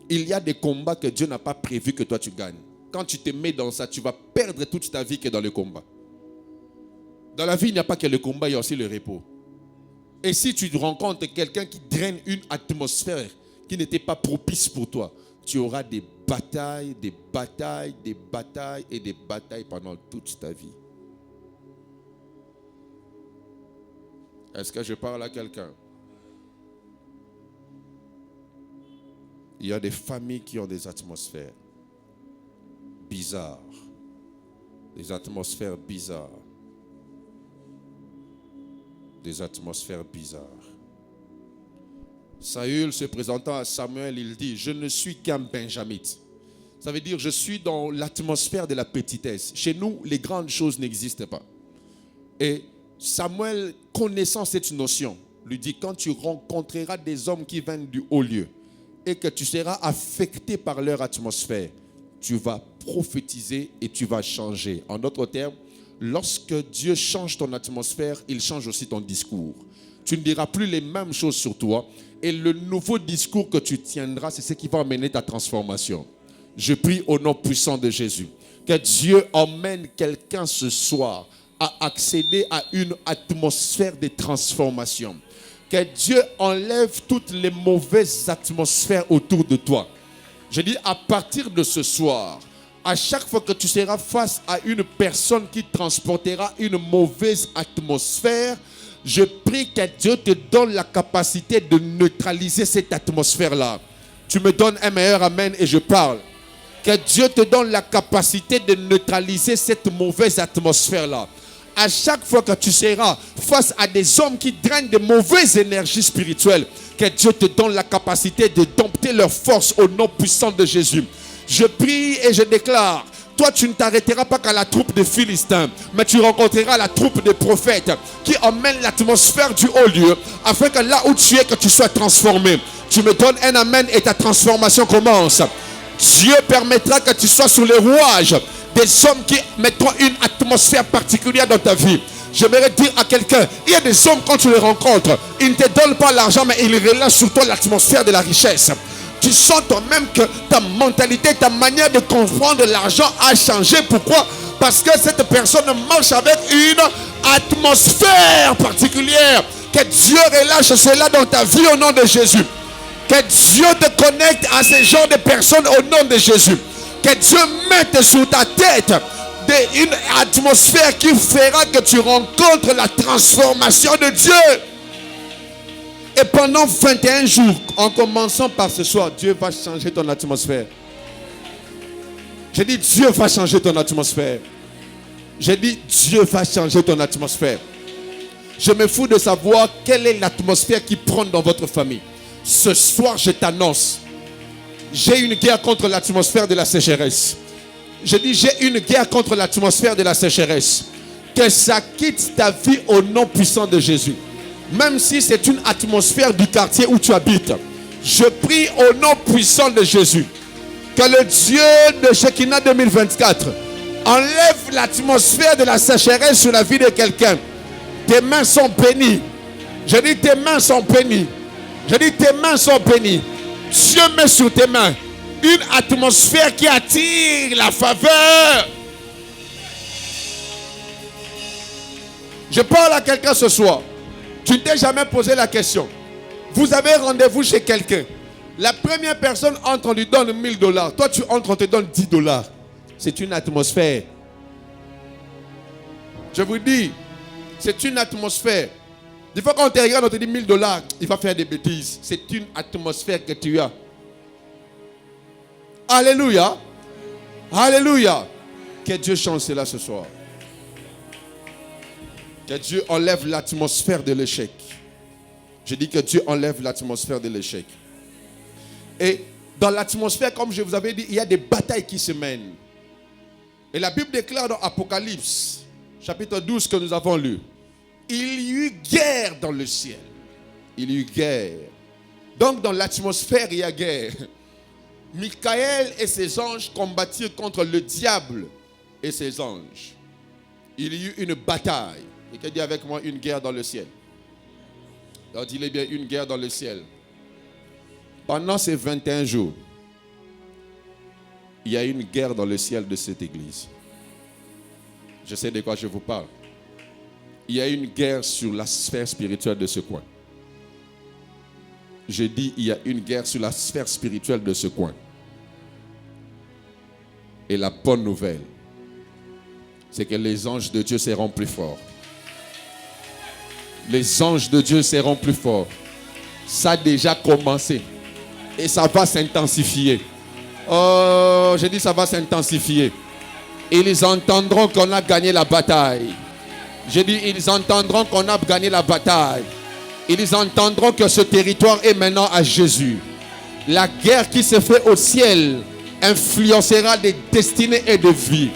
Il y a des combats que Dieu n'a pas prévu que toi tu gagnes. Quand tu te mets dans ça, tu vas perdre toute ta vie que dans le combat. Dans la vie, il n'y a pas que le combat, il y a aussi le repos. Et si tu rencontres quelqu'un qui draine une atmosphère qui n'était pas propice pour toi, tu auras des batailles, des batailles, des batailles et des batailles pendant toute ta vie. Est-ce que je parle à quelqu'un? Il y a des familles qui ont des atmosphères. bizarres. Des atmosphères bizarres. Des atmosphères bizarres. Saül se présentant à Samuel, il dit, je ne suis qu'un benjamite. Ça veut dire, je suis dans l'atmosphère de la petitesse. Chez nous, les grandes choses n'existent pas. Et Samuel, connaissant cette notion, lui dit, quand tu rencontreras des hommes qui viennent du haut lieu et que tu seras affecté par leur atmosphère, tu vas prophétiser et tu vas changer. En d'autres termes, lorsque Dieu change ton atmosphère, il change aussi ton discours. Tu ne diras plus les mêmes choses sur toi. Et le nouveau discours que tu tiendras, c'est ce qui va amener ta transformation. Je prie au nom puissant de Jésus. Que Dieu emmène quelqu'un ce soir à accéder à une atmosphère de transformation. Que Dieu enlève toutes les mauvaises atmosphères autour de toi. Je dis à partir de ce soir, à chaque fois que tu seras face à une personne qui transportera une mauvaise atmosphère, je prie que Dieu te donne la capacité de neutraliser cette atmosphère-là. Tu me donnes un meilleur amen et je parle. Que Dieu te donne la capacité de neutraliser cette mauvaise atmosphère-là. À chaque fois que tu seras face à des hommes qui drainent de mauvaises énergies spirituelles, que Dieu te donne la capacité de dompter leur force au nom puissant de Jésus. Je prie et je déclare, toi tu ne t'arrêteras pas qu'à la troupe des Philistins, mais tu rencontreras la troupe des prophètes qui emmènent l'atmosphère du haut lieu, afin que là où tu es, que tu sois transformé. Tu me donnes un amen et ta transformation commence. Dieu permettra que tu sois sous les rouages des hommes qui mettront une atmosphère particulière dans ta vie. J'aimerais dire à quelqu'un, il y a des hommes quand tu les rencontres, ils ne te donnent pas l'argent, mais ils relâchent sur toi l'atmosphère de la richesse. Tu sens toi-même que ta mentalité, ta manière de comprendre l'argent a changé. Pourquoi? Parce que cette personne marche avec une atmosphère particulière. Que Dieu relâche cela dans ta vie au nom de Jésus. Que Dieu te connecte à ce genre de personnes au nom de Jésus. Que Dieu mette sur ta tête une atmosphère qui fera que tu rencontres la transformation de Dieu. Et pendant 21 jours, en commençant par ce soir, Dieu va changer ton atmosphère. J'ai dit Dieu va changer ton atmosphère. J'ai dit Dieu va changer ton atmosphère. Je me fous de savoir quelle est l'atmosphère qui prône dans votre famille. Ce soir, je t'annonce, j'ai une guerre contre l'atmosphère de la sécheresse. Je dis, j'ai une guerre contre l'atmosphère de la sécheresse. Que ça quitte ta vie au nom puissant de Jésus. Même si c'est une atmosphère du quartier où tu habites. Je prie au nom puissant de Jésus. Que le Dieu de Shekinah 2024 enlève l'atmosphère de la sécheresse sur la vie de quelqu'un. Tes mains sont bénies. Je dis, tes mains sont bénies. Je dis, tes mains sont bénies. Dieu met sur tes mains une atmosphère qui attire la faveur. Je parle à quelqu'un ce soir. Tu ne t'es jamais posé la question. Vous avez rendez-vous chez quelqu'un. La première personne entre, on lui donne $1000. Toi, tu entres, on te donne $10. C'est une atmosphère. Je vous dis, c'est une atmosphère. Des fois, quand on te regarde, on te dit $1000, il va faire des bêtises. C'est une atmosphère que tu as. Alléluia. Alléluia. Que Dieu change cela ce soir. Que Dieu enlève l'atmosphère de l'échec. Je dis que Dieu enlève l'atmosphère de l'échec. Et dans l'atmosphère, comme je vous avais dit, il y a des batailles qui se mènent. Et la Bible déclare dans Apocalypse, chapitre 12 que nous avons lu, il y eut guerre dans le ciel. Il y eut guerre. Donc dans l'atmosphère, il y a guerre. Michael et ses anges combattirent contre le diable et ses anges. Il y eut une bataille. Et qui dit avec moi une guerre dans le ciel? Alors dis-le bien, une guerre dans le ciel. Pendant ces 21 jours, il y a une guerre dans le ciel de cette église. Je sais de quoi je vous parle. Il y a une guerre sur la sphère spirituelle de ce coin. Je dis, il y a une guerre sur la sphère spirituelle de ce coin. Et la bonne nouvelle, c'est que les anges de Dieu seront plus forts. Les anges de Dieu seront plus forts. Ça a déjà commencé. Et ça va s'intensifier. Oh, j'ai dit ça va s'intensifier. Ils entendront qu'on a gagné la bataille. J'ai dit, ils entendront qu'on a gagné la bataille. Ils entendront que ce territoire est maintenant à Jésus. La guerre qui se fait au ciel influencera des destinées et de vie.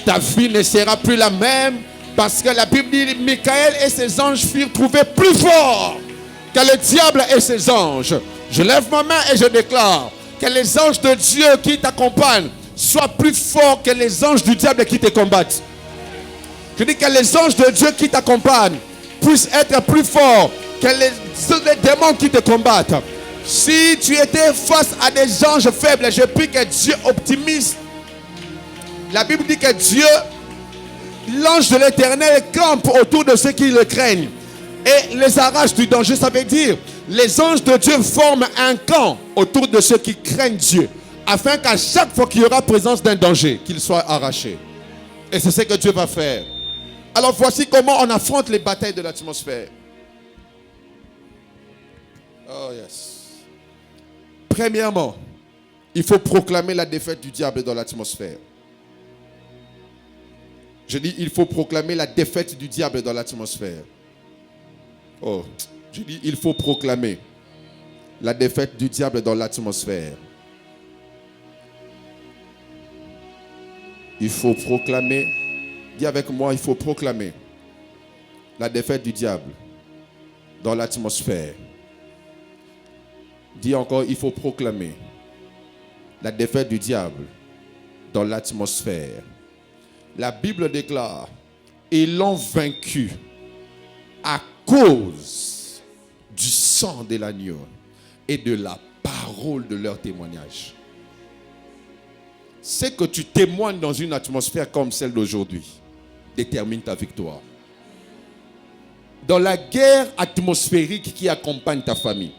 Ta vie ne sera plus la même parce que la Bible dit Michael et ses anges furent trouvés plus forts que le diable et ses anges. Je lève ma main et je déclare que les anges de Dieu qui t'accompagnent soient plus forts que les anges du diable qui te combattent. Je dis que les anges de Dieu qui t'accompagnent puissent être plus forts que les démons qui te combattent. Si tu étais face à des anges faibles, je prie que Dieu optimise. La Bible dit que Dieu, l'ange de l'Éternel, campe autour de ceux qui le craignent et les arrache du danger. Ça veut dire, les anges de Dieu forment un camp autour de ceux qui craignent Dieu, afin qu'à chaque fois qu'il y aura présence d'un danger, qu'il soit arraché. Et c'est ce que Dieu va faire. Alors voici comment on affronte les batailles de l'atmosphère. Oh yes. Premièrement, il faut proclamer la défaite du diable dans l'atmosphère. Je dis, il faut proclamer la défaite du diable dans l'atmosphère. Oh, je dis, il faut proclamer la défaite du diable dans l'atmosphère. Il faut proclamer, dis avec moi, il faut proclamer la défaite du diable dans l'atmosphère. Dis encore, il faut proclamer la défaite du diable dans l'atmosphère. La Bible déclare, ils l'ont vaincu à cause du sang de l'agneau et de la parole de leur témoignage. C'est que tu témoignes dans une atmosphère comme celle d'aujourd'hui détermine ta victoire. Dans la guerre atmosphérique qui accompagne ta famille,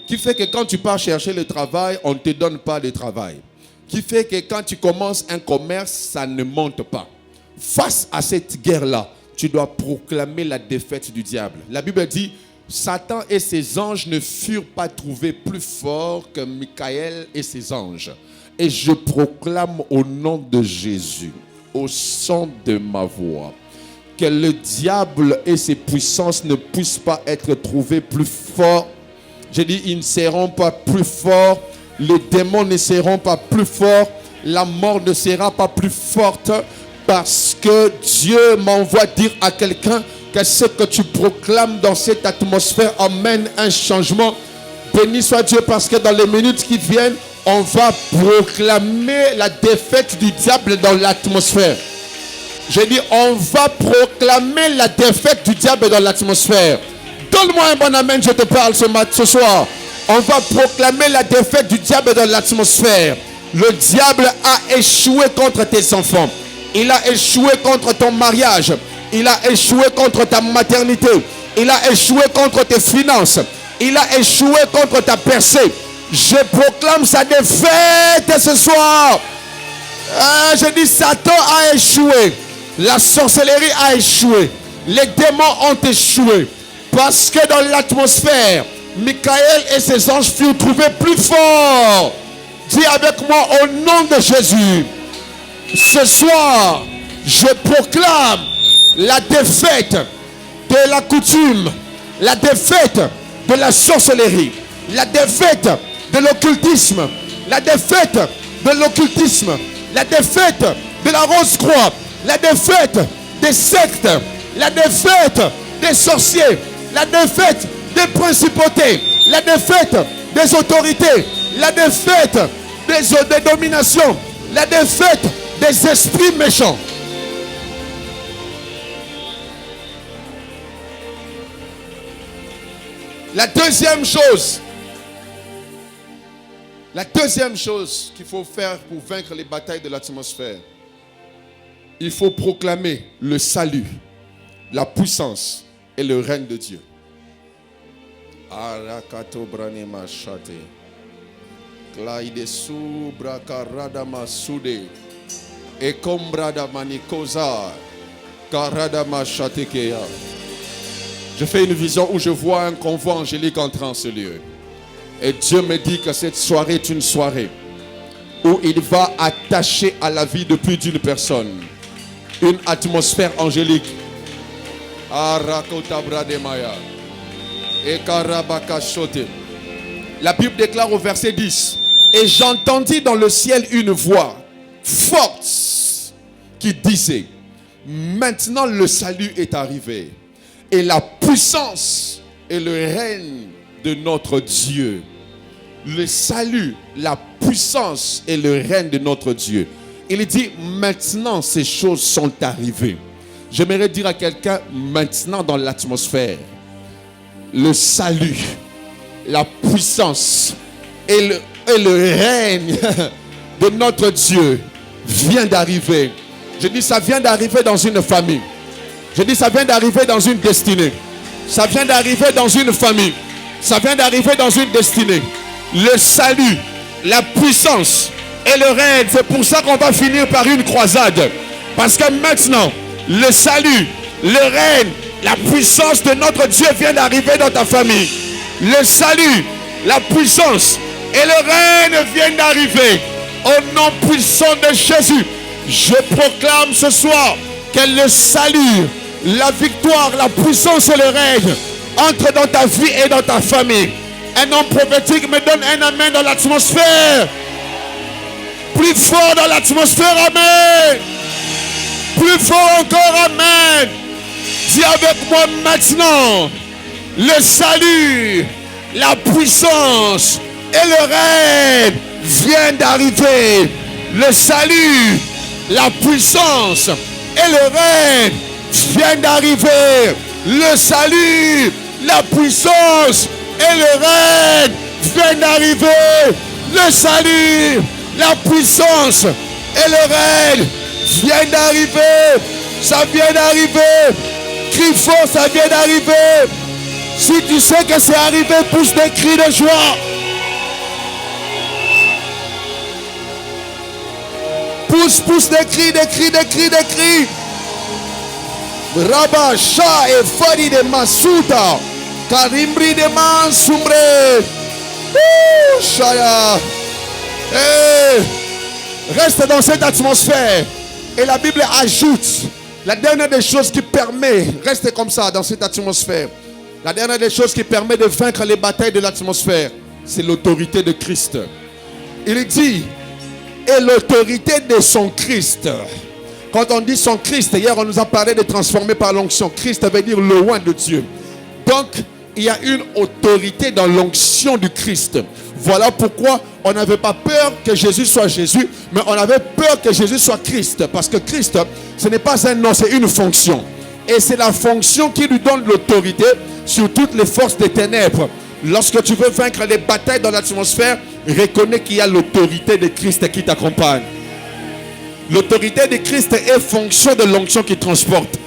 qui fait que quand tu pars chercher le travail, on ne te donne pas de travail, qui fait que quand tu commences un commerce, ça ne monte pas. Face à cette guerre-là, tu dois proclamer la défaite du diable. La Bible dit, Satan et ses anges ne furent pas trouvés plus forts que Michael et ses anges. Et je proclame au nom de Jésus, au son de ma voix, que le diable et ses puissances ne puissent pas être trouvés plus forts. J'ai dit, ils ne seront pas plus forts. Les démons ne seront pas plus forts. La mort ne sera pas plus forte. Parce que Dieu m'envoie dire à quelqu'un que ce que tu proclames dans cette atmosphère amène un changement. Béni soit Dieu parce que dans les minutes qui viennent, on va proclamer la défaite du diable dans l'atmosphère. J'ai dit, on va proclamer la défaite du diable dans l'atmosphère. Donne-moi un bon amen, je te parle ce soir. On va proclamer la défaite du diable dans l'atmosphère. Le diable a échoué contre tes enfants. Il a échoué contre ton mariage. Il a échoué contre ta maternité. Il a échoué contre tes finances. Il a échoué contre ta percée. Je proclame sa défaite ce soir. Je dis, Satan a échoué. La sorcellerie a échoué. Les démons ont échoué. Parce que dans l'atmosphère, Michael et ses anges furent trouvés plus forts. Dis avec moi au nom de Jésus. Ce soir, je proclame la défaite de la coutume, la défaite de la sorcellerie, la défaite de l'occultisme, la défaite de l'occultisme, la défaite de la rose-croix, la défaite des sectes, la défaite des sorciers, la défaite des principautés, la défaite des autorités, la défaite des dominations, la défaite des esprits méchants. La deuxième chose qu'il faut faire pour vaincre les batailles de l'atmosphère, il faut proclamer le salut, la puissance et le règne de Dieu. Je fais une vision où je vois un convoi angélique entrer en ce lieu. Et Dieu me dit que cette soirée est une soirée où il va attacher à la vie de plus d'une personne une atmosphère angélique. La Bible déclare au verset 10: et j'entendis dans le ciel une voix forte qui disait: maintenant le salut est arrivé, et la puissance et le règne de notre Dieu. Le salut, la puissance et le règne de notre Dieu. Il dit maintenant ces choses sont arrivées. J'aimerais dire à quelqu'un maintenant dans l'atmosphère, le salut, la puissance et le règne de notre Dieu vient d'arriver. Je dis ça vient d'arriver dans une famille. Je dis ça vient d'arriver dans une destinée. Ça vient d'arriver dans une famille. Ça vient d'arriver dans une destinée. Le salut, la puissance et le règne. C'est pour ça qu'on va finir par une croisade. Parce que maintenant, le salut, le règne, la puissance de notre Dieu vient d'arriver dans ta famille. Le salut, la puissance et le règne viennent d'arriver. Au nom puissant de Jésus, je proclame ce soir que le salut, la victoire, la puissance et le règne entrent dans ta vie et dans ta famille. Un homme prophétique me donne un amen dans l'atmosphère. Plus fort dans l'atmosphère, amen. Plus fort encore, amen. Dis avec moi maintenant, le salut, la puissance et le règne viennent d'arriver. Le salut, la puissance et le règne viennent d'arriver. Le salut, la puissance et le règne viennent d'arriver. Le salut, la puissance et le règne viennent d'arriver. Ça vient d'arriver. Crie fort, ça vient d'arriver. Si tu sais que c'est arrivé, pousse des cris de joie. Pousse des cris, des cris, des cris, des cris. Rabasha et Fadi de Masuta. Karimbri de Mansumbre. Shaya. Reste dans cette atmosphère. Et la Bible ajoute la dernière des choses qui permet, reste comme ça dans cette atmosphère. La dernière des choses qui permet de vaincre les batailles de l'atmosphère, c'est l'autorité de Christ. Il dit, et l'autorité de son Christ. Quand on dit son Christ, hier on nous a parlé de transformer par l'onction. Christ veut dire le oint de Dieu. Donc, il y a une autorité dans l'onction du Christ. Voilà pourquoi on n'avait pas peur que Jésus soit Jésus, mais on avait peur que Jésus soit Christ. Parce que Christ, ce n'est pas un nom, c'est une fonction. Et c'est la fonction qui lui donne l'autorité sur toutes les forces des ténèbres. Lorsque tu veux vaincre les batailles dans l'atmosphère, reconnais qu'il y a l'autorité de Christ qui t'accompagne. L'autorité de Christ est fonction de l'onction qui transporte.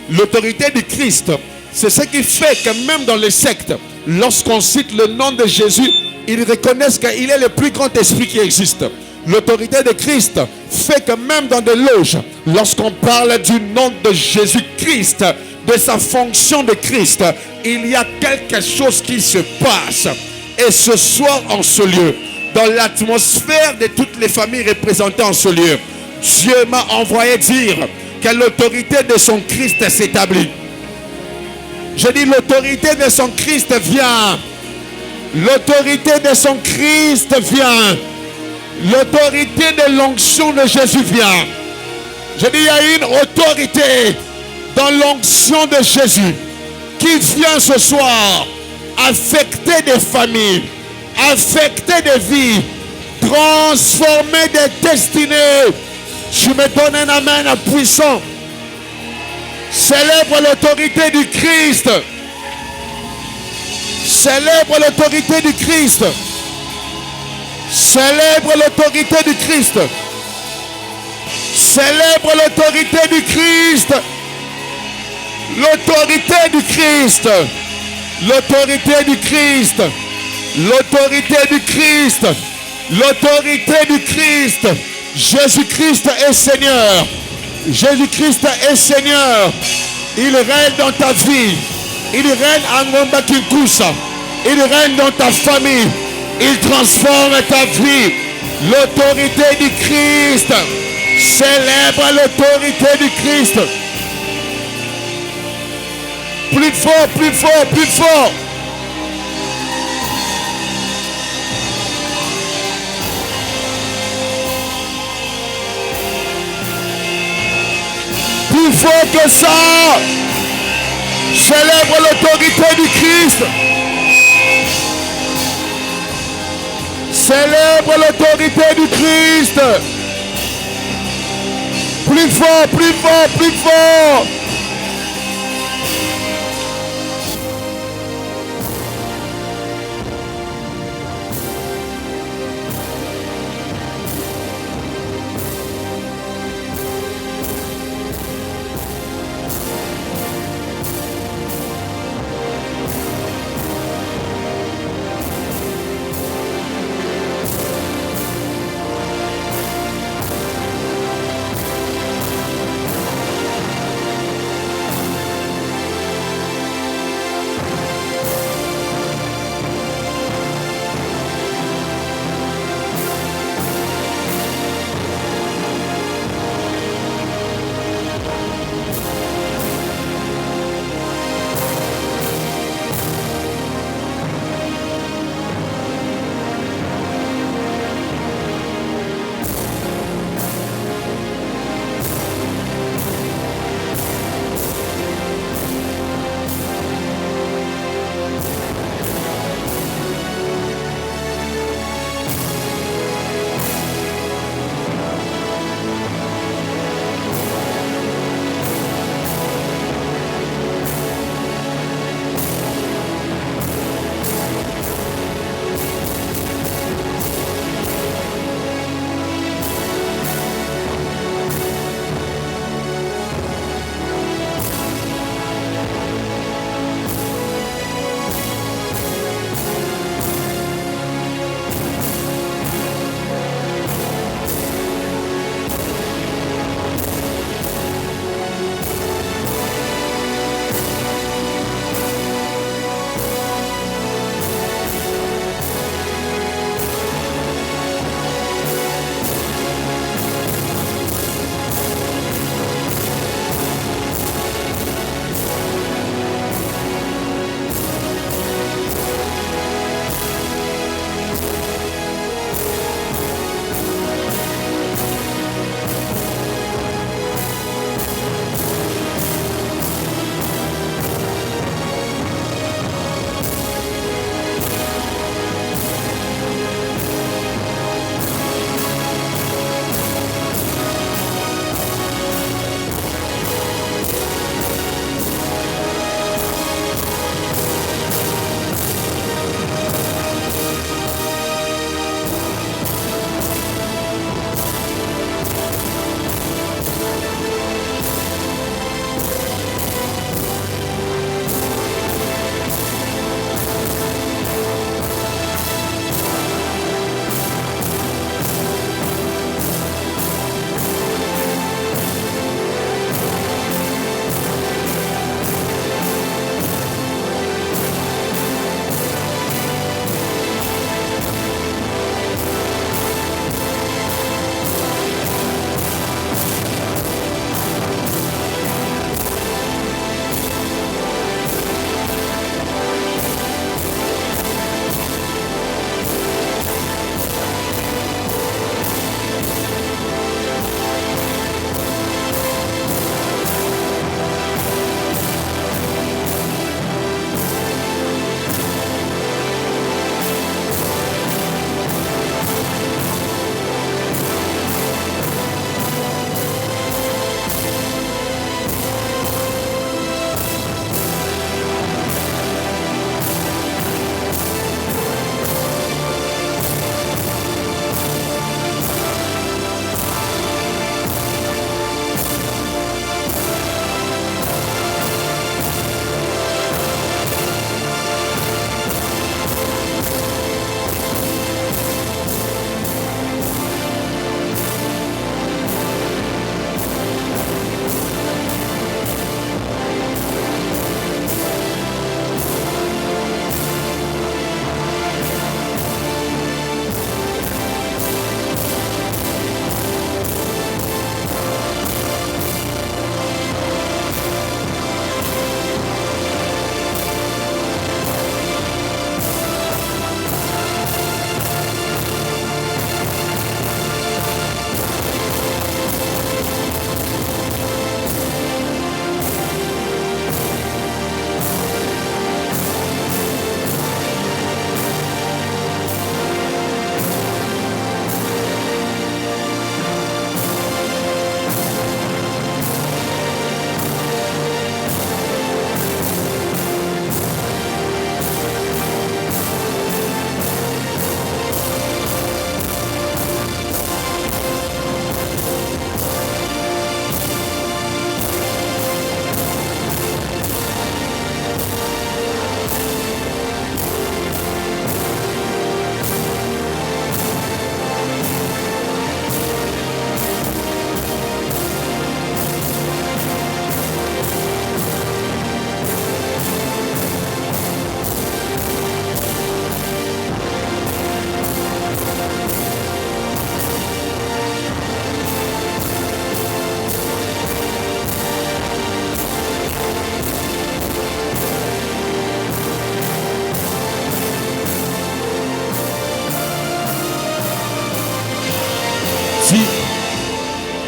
L'autorité de Christ, c'est ce qui fait que même dans les sectes, lorsqu'on cite le nom de Jésus, ils reconnaissent qu'il est le plus grand esprit qui existe. L'autorité de Christ fait que même dans des loges, lorsqu'on parle du nom de Jésus-Christ, de sa fonction de Christ, il y a quelque chose qui se passe. Et ce soir en ce lieu, dans l'atmosphère de toutes les familles représentées en ce lieu, Dieu m'a envoyé dire que l'autorité de son Christ s'établit. Je dis l'autorité de son Christ vient. L'autorité de son Christ vient. L'autorité de l'onction de Jésus vient. Je dis il y a une autorité dans l'onction de Jésus qui vient ce soir affecter des familles, affecter des vies, transformer des destinées. Je me donne un amen puissant. Célèbre l'autorité du Christ. Célèbre l'autorité du Christ. Célèbre l'autorité du Christ. Célèbre l'autorité du Christ. L'autorité du Christ. L'autorité du Christ. L'autorité du Christ. L'autorité du Christ. Jésus-Christ est Seigneur. Jésus-Christ est Seigneur. Il règne dans ta vie. Il règne à Ngomba Kinkusa. Il règne dans ta famille. Il transforme ta vie. L'autorité du Christ. Célèbre l'autorité du Christ. Plus fort, plus fort, plus fort. Plus fort que ça. Célèbre l'autorité du Christ. Célèbre l'autorité du Christ. Plus fort, plus fort, plus fort.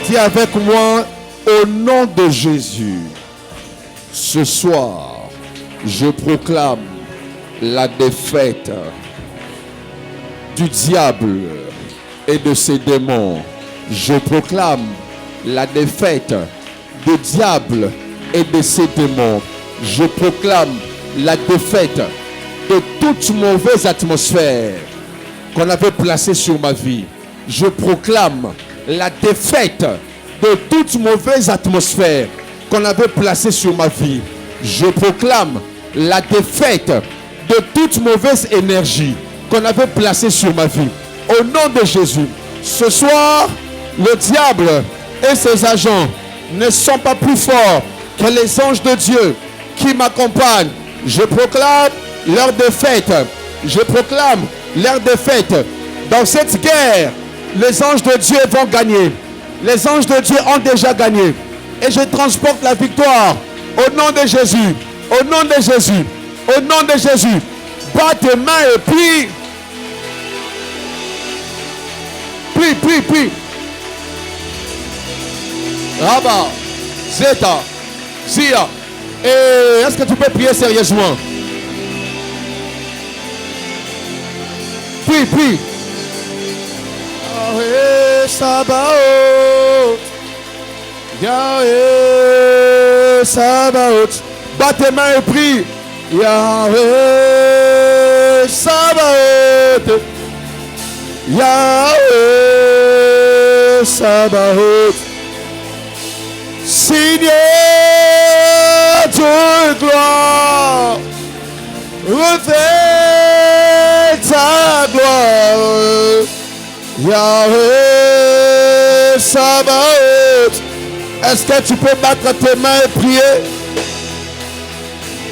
Dis avec moi, au nom de Jésus, ce soir, je proclame la défaite du diable et de ses démons. Je proclame la défaite du diable et de ses démons. Je proclame la défaite de toute mauvaise atmosphère qu'on avait placée sur ma vie. Je proclame la défaite de toute mauvaise atmosphère qu'on avait placée sur ma vie. Je proclame la défaite de toute mauvaise énergie qu'on avait placée sur ma vie. Au nom de Jésus, ce soir, le diable et ses agents ne sont pas plus forts que les anges de Dieu qui m'accompagnent. Je proclame leur défaite. Je proclame leur défaite. Dans cette guerre, les anges de Dieu vont gagner. Les anges de Dieu ont déjà gagné. Et je transporte la victoire au nom de Jésus. Au nom de Jésus. Au nom de Jésus. Bats tes mains et prie. Prie, prie, prie. Rabba, Zeta, Zia. Et est-ce que tu peux prier sérieusement? Prie, prie. Yahweh Sabaoth. Yahweh Sabaoth. Bats tes mains et prie. Yahweh Sabaoth. Yahweh Sabaoth. Seigneur de gloire, revêt ta gloire. Yahweh Sabaoth. Est-ce que tu peux battre tes mains et prier?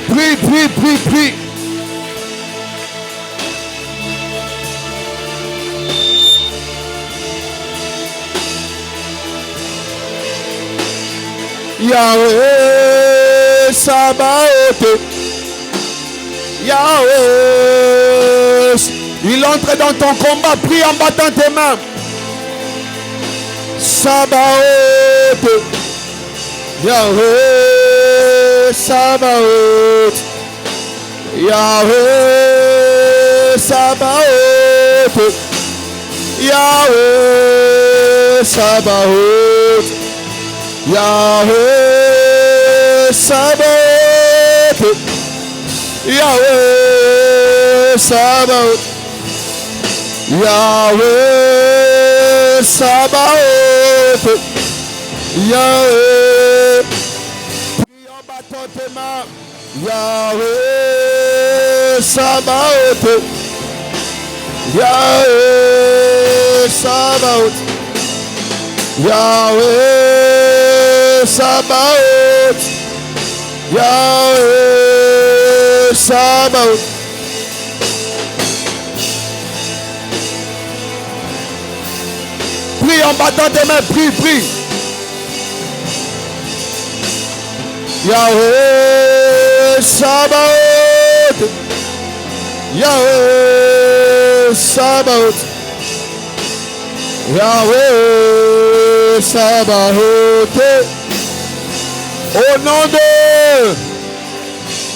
Prie, prie, prie, prie. Yahweh Sabaoth. Yahweh. Il entre dans ton combat. Prie en battant tes mains. Sabaoth. Yahweh Sabaoth. Yahweh Sabaoth. Yahweh Sabaoth. Yahweh Sabaoth. Yahweh Sabaoth. Yahweh Sabaoth. Yahweh. Prie en battant tes mains. Yahweh Sabaoth. Yahweh Sabaoth. Yahweh Sabaoth. Yahweh Sabaoth. Prie en battant tes mains, prie, prie. Yahweh Sabaoth. Yahweh Sabaoth. Yahweh Sabaoth. Au nom de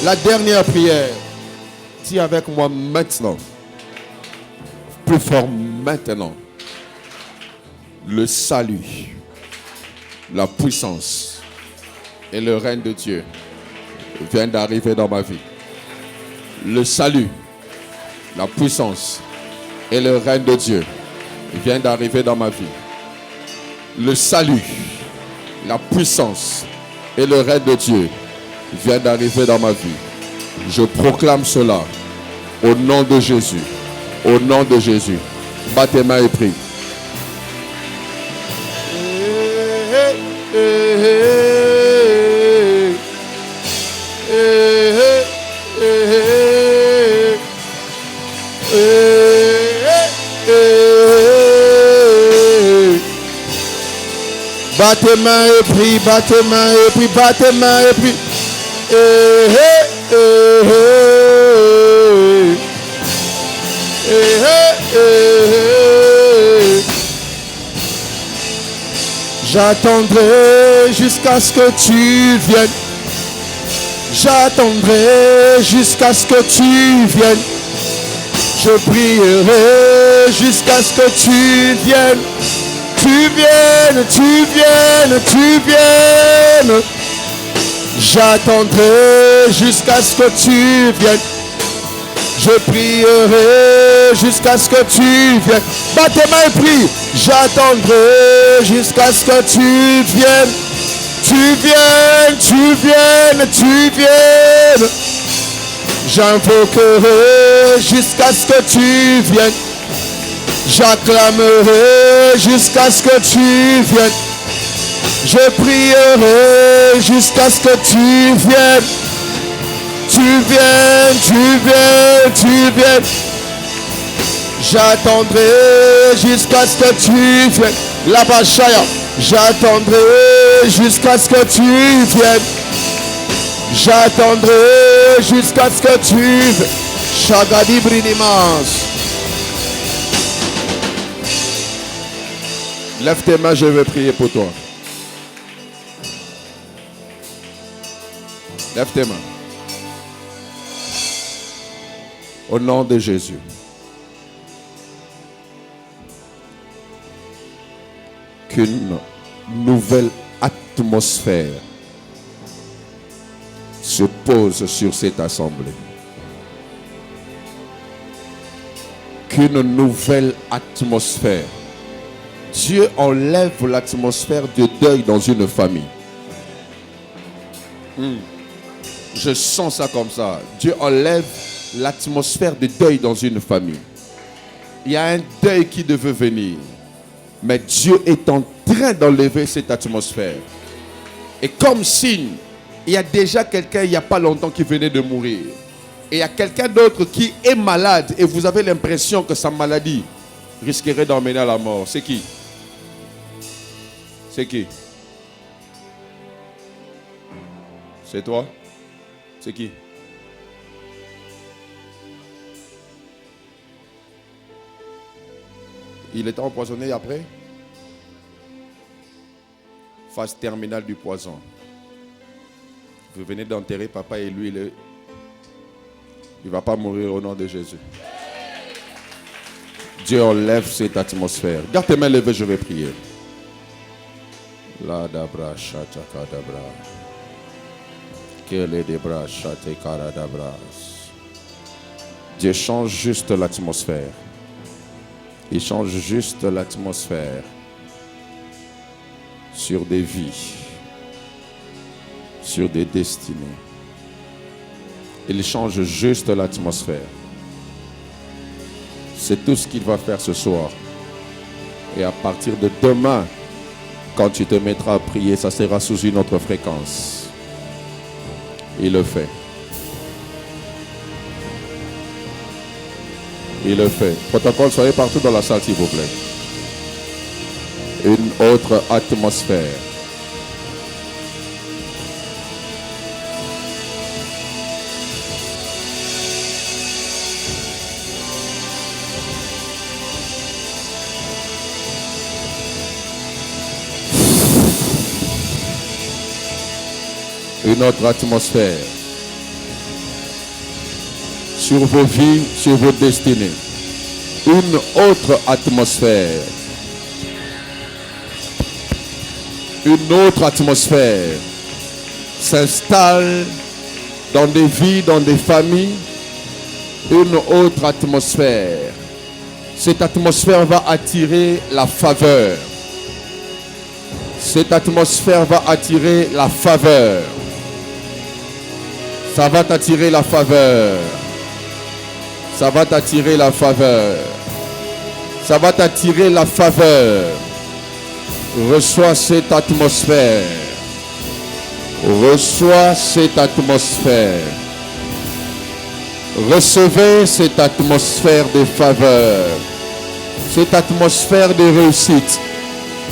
la dernière prière, dis avec moi maintenant, plus fort maintenant, le salut, la puissance et le règne de Dieu viennent d'arriver dans ma vie. Le salut, la puissance et le règne de Dieu viennent d'arriver dans ma vie. Le salut, la puissance et le règne de Dieu viennent d'arriver dans ma vie. Je proclame cela au nom de Jésus. Au nom de Jésus. Bats tes mains et prie. Bats tes mains et prie, bats tes mains et prie, bats tes mains et prie. J'attendrai jusqu'à ce que tu viennes. J'attendrai jusqu'à ce que tu viennes. Je prierai jusqu'à ce que tu viennes. Tu viennes, tu viennes, tu viennes. J'attendrai jusqu'à ce que tu viennes. Je prierai jusqu'à ce que tu viennes. Batte tes mains et prie. J'attendrai jusqu'à ce que tu viennes. Tu viennes, tu viennes, tu viennes. J'invoquerai jusqu'à ce que tu viennes. J'acclamerai jusqu'à ce que tu viennes. Je prierai jusqu'à ce que tu viennes. Tu viennes, tu viennes, tu viennes. J'attendrai jusqu'à ce que tu viennes. Là-bas, Shaya. J'attendrai jusqu'à ce que tu viennes. J'attendrai jusqu'à ce que tu viennes. Shagadi Brinimas. Lève tes mains, je vais prier pour toi. Lève tes mains. Au nom de Jésus. Qu'une nouvelle atmosphère se pose sur cette assemblée. Qu'une nouvelle atmosphère. Dieu enlève l'atmosphère de deuil dans une famille. Je sens ça comme ça. Dieu enlève l'atmosphère de deuil dans une famille. Il y a un deuil qui devait venir. Mais Dieu est en train d'enlever cette atmosphère. Et comme signe, il y a déjà quelqu'un il n'y a pas longtemps qui venait de mourir. Et il y a quelqu'un d'autre qui est malade et vous avez l'impression que sa maladie risquerait d'emmener à la mort. C'est qui? C'est qui? C'est toi? C'est qui? Il était empoisonné après? Phase terminale du poison. Vous venez d'enterrer papa et lui, il ne va pas mourir au nom de Jésus. Dieu enlève cette atmosphère. Garde tes mains levées, je vais prier. La dabra shataka dabra. Kele debra shatekara dabra. Dieu change juste l'atmosphère. Il change juste l'atmosphère sur des vies, sur des destinées. Il change juste l'atmosphère. C'est tout ce qu'il va faire ce soir. Et à partir de demain, quand tu te mettras à prier, ça sera sous une autre fréquence. Il le fait. Il le fait. Protocole, soyez partout dans la salle, s'il vous plaît. Une autre atmosphère. Une autre atmosphère. Sur vos vies, sur vos destinées. Une autre atmosphère. Une autre atmosphère s'installe dans des vies, dans des familles. Une autre atmosphère. Cette atmosphère va attirer la faveur. Cette atmosphère va attirer la faveur. Ça va t'attirer la faveur. Ça va t'attirer la faveur. Ça va t'attirer la faveur. Reçois cette atmosphère. Reçois cette atmosphère. Recevez cette atmosphère de faveur. Cette atmosphère de réussite.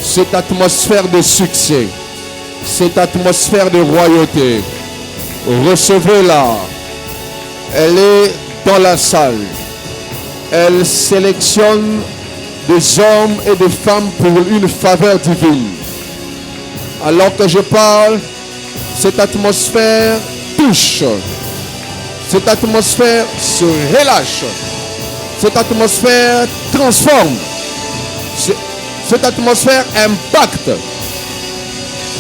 Cette atmosphère de succès. Cette atmosphère de royauté. Recevez-la. Elle est dans la salle. Elle sélectionne des hommes et des femmes pour une faveur divine. Alors que je parle, cette atmosphère touche. Cette atmosphère se relâche. Cette atmosphère transforme. Cette atmosphère impacte.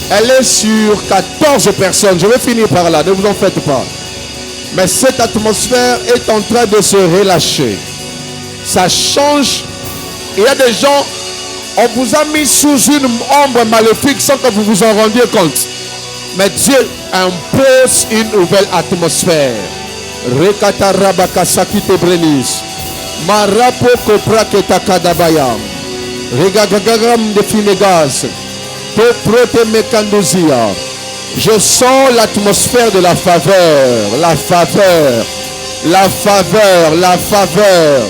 Elle est sur 14 personnes. Je vais finir par là, ne vous en faites pas. Mais cette atmosphère est en train de se relâcher. Ça change. Il y a des gens, on vous a mis sous une ombre maléfique sans que vous vous en rendiez compte. Mais Dieu impose une nouvelle atmosphère. Rekatarabakasaki tebrenis. Marapo kopraketa kadabayam. Regagagaram de finegas. Toprote mekandozia. Je sens l'atmosphère de la faveur. La faveur. La faveur. La faveur.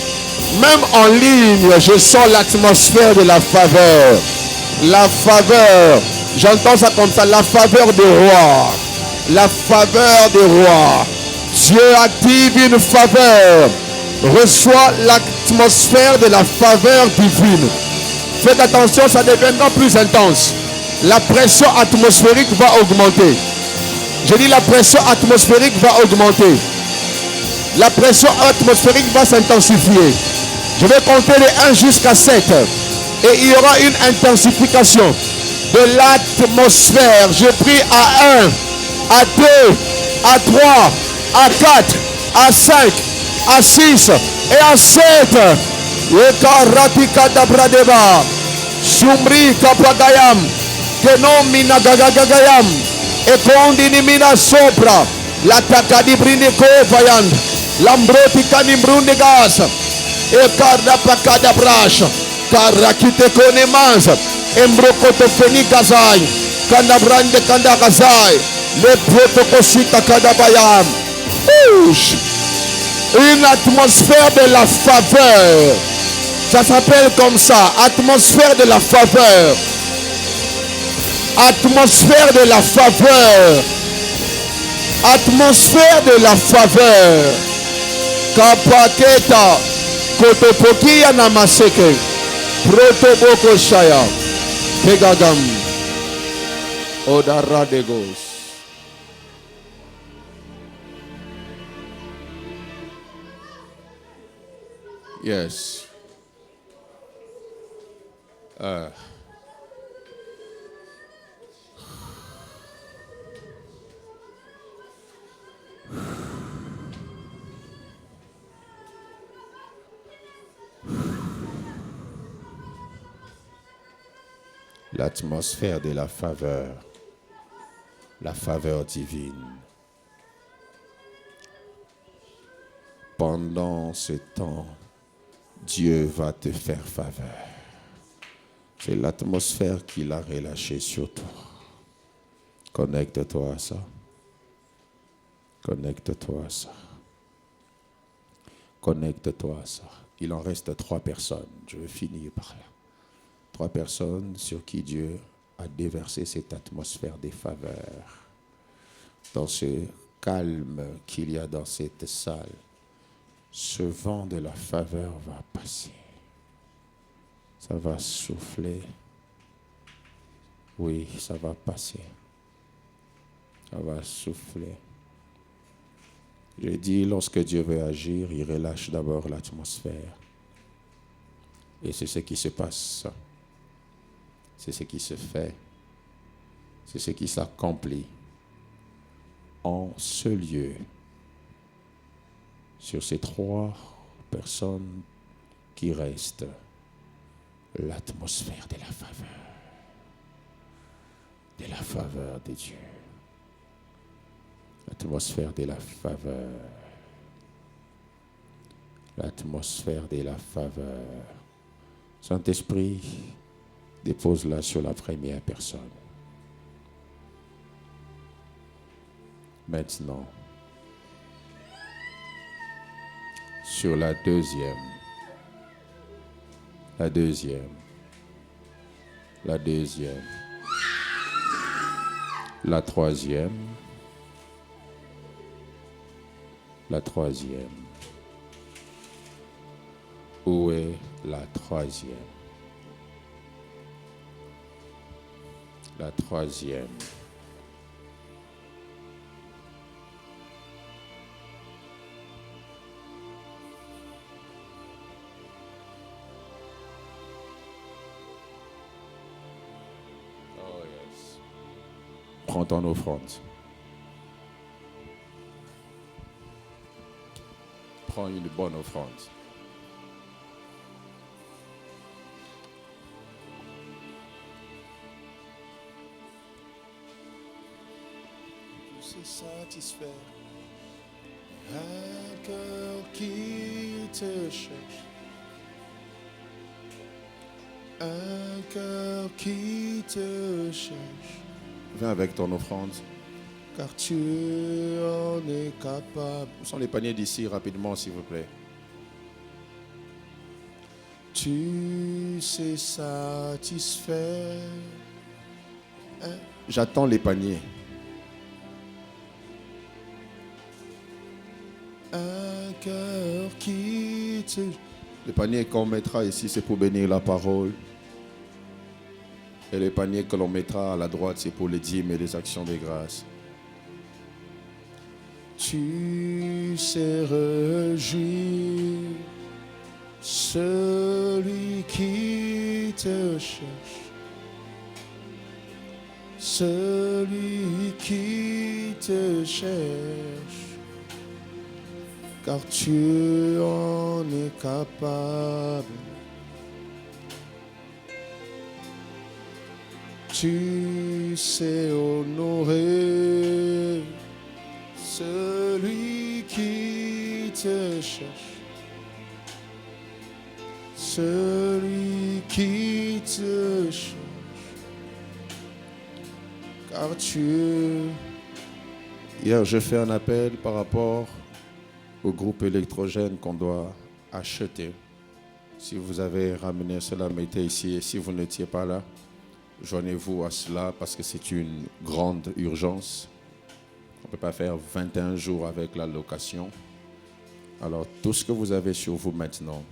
Même en ligne, je sens l'atmosphère de la faveur. La faveur. J'entends ça comme ça. La faveur des rois. La faveur des rois. Dieu active une faveur. Reçois l'atmosphère de la faveur divine. Faites attention, ça deviendra plus intense. La pression atmosphérique va augmenter. Je dis la pression atmosphérique va augmenter. La pression atmosphérique va s'intensifier. Je vais compter les 1 jusqu'à 7. Et il y aura une intensification de l'atmosphère. Je prie à 1, à 2, à 3, à 4, à 5, à 6 et à 7. Ekaratika dabradeba. Sumri kapagayam. Kenom mina gagagagayam. Ekondini mina sopra. La takadibrine kovayan. Lambroti kanimbrunde gas. Ekarda pakada brash. Karakite konemans. Embrokoto feni gazai. Kandabrande kandagazai. Le protokosita kadabayam. Une atmosphère de la faveur. Ça s'appelle comme ça. Atmosphère de la faveur. Atmosphère de la faveur. Atmosphère de la faveur. Kapaketa. Kotopokia namaseke. Protoboko shaya. Pegagam. Odara de gos. Yes. L'atmosphère de la faveur divine. Pendant ce temps, Dieu va te faire faveur. C'est l'atmosphère qu'il a relâchée sur toi. Connecte-toi à ça. Connecte-toi à ça. Connecte-toi à ça. Il en reste 3 personnes. Je vais finir par là. 3 personnes sur qui Dieu a déversé cette atmosphère des faveurs. Dans ce calme qu'il y a dans cette salle, ce vent de la faveur va passer. Ça va souffler. Oui, ça va passer. Ça va souffler. J'ai dit, lorsque Dieu veut agir, il relâche d'abord l'atmosphère. Et c'est ce qui se passe. C'est ce qui se fait. C'est ce qui s'accomplit en ce lieu. Sur ces 3 personnes qui restent, l'atmosphère de la faveur. De la faveur de Dieu. L'atmosphère de la faveur. L'atmosphère de la faveur. Saint-Esprit, dépose-la sur la première personne. Maintenant, sur la deuxième, la deuxième, la deuxième, la troisième, la troisième. Où est la troisième? La troisième. Oh yes. Prends ton offrande. Prends une bonne offrande. Se satisfaire. Un cœur qui te cherche. Un cœur qui te cherche. Viens avec ton offrande. Car tu en es capable. Où sont les paniers d'ici rapidement, s'il vous plaît? Tu sais satisfaire. J'attends les paniers. Un cœur qui te... Le panier qu'on mettra ici, c'est pour bénir la parole. Et le panier que l'on mettra à la droite, c'est pour les dîmes et les actions de grâce. Tu sais réjouir celui qui te cherche, celui qui te cherche, car tu en es capable. Tu sais honorer celui qui te cherche, celui qui te cherche, car tu... Hier, je fais un appel par rapport au groupe électrogène qu'on doit acheter. Si vous avez ramené cela, mettez ici. Et si vous n'étiez pas là, joignez-vous à cela parce que c'est une grande urgence. On ne peut pas faire 21 jours avec la location. Alors, tout ce que vous avez sur vous maintenant,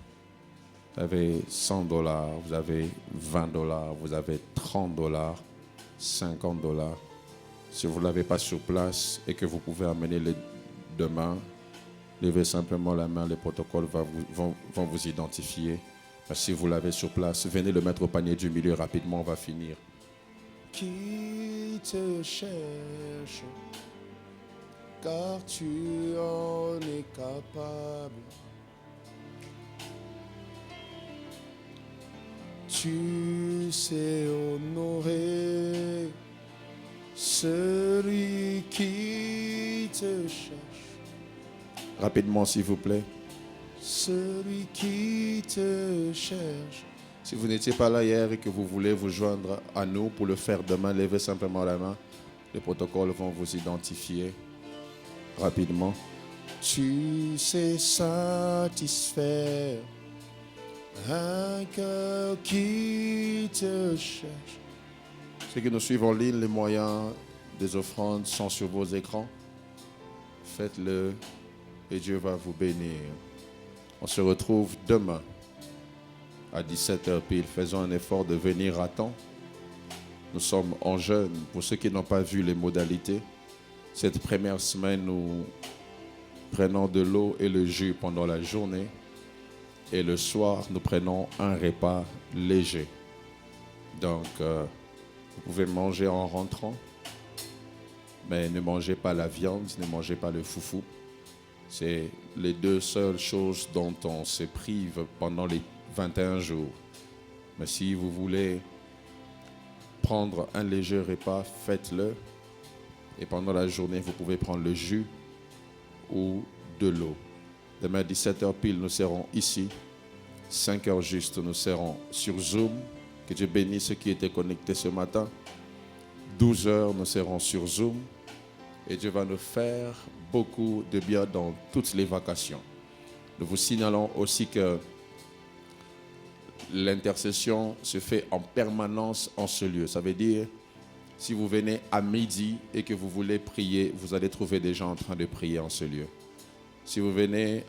vous avez $100, vous avez $20, vous avez $30, $50. Si vous ne l'avez pas sur place et que vous pouvez amener les demain, levez simplement la main, les protocoles vont vous identifier. Mais si vous l'avez sur place, venez le mettre au panier du milieu rapidement, on va finir. Qui te cherche, car tu en es capable. Tu sais honorer celui qui te cherche, Rapidement, s'il vous plaît. celui qui te cherche. Si vous n'étiez pas là hier et que vous voulez vous joindre à nous pour le faire demain, levez simplement la main. Les protocoles vont vous identifier rapidement. Tu sais satisfaire un cœur qui te cherche. Ceux qui nous suivent en ligne, les moyens des offrandes sont sur vos écrans. Faites-le et Dieu va vous bénir. On se retrouve demain à 17h pile. Faisons un effort de venir à temps. Nous sommes en jeûne. Pour ceux qui n'ont pas vu les modalités, cette première semaine, nous prenons de l'eau et le jus pendant la journée. Et le soir, nous prenons un repas léger. Donc, vous pouvez manger en rentrant, mais ne mangez pas la viande, ne mangez pas le foufou. C'est les deux seules choses dont on se prive pendant les 21 jours. Mais si vous voulez prendre un léger repas, faites-le. Et pendant la journée, vous pouvez prendre le jus ou de l'eau. Demain, 17h pile, nous serons ici. 5h juste, nous serons sur Zoom. Que Dieu bénisse ceux qui étaient connectés ce matin. 12h, nous serons sur Zoom. Et Dieu va nous faire beaucoup de bien dans toutes les vacations. Nous vous signalons aussi que l'intercession se fait en permanence en ce lieu. Ça veut dire, si vous venez à midi et que vous voulez prier, vous allez trouver des gens en train de prier en ce lieu. Si vous venez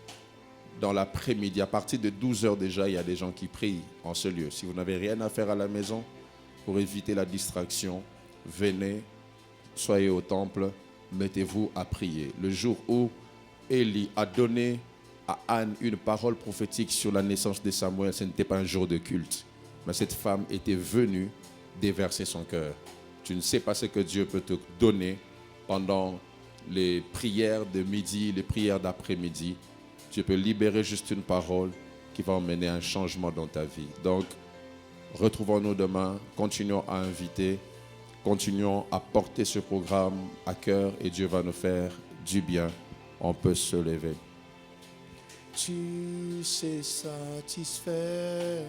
dans l'après-midi, à partir de 12h déjà, il y a des gens qui prient en ce lieu. Si vous n'avez rien à faire à la maison, pour éviter la distraction, venez, soyez au temple, mettez-vous à prier. Le jour où Élie a donné à Anne une parole prophétique sur la naissance de Samuel, ce n'était pas un jour de culte, mais cette femme était venue déverser son cœur. Tu ne sais pas ce que Dieu peut te donner pendant les prières de midi, les prières d'après-midi. Tu peux libérer juste une parole qui va emmener un changement dans ta vie. Donc, retrouvons-nous demain, continuons à inviter, continuons à porter ce programme à cœur et Dieu va nous faire du bien. On peut se lever. Tu sais satisfaire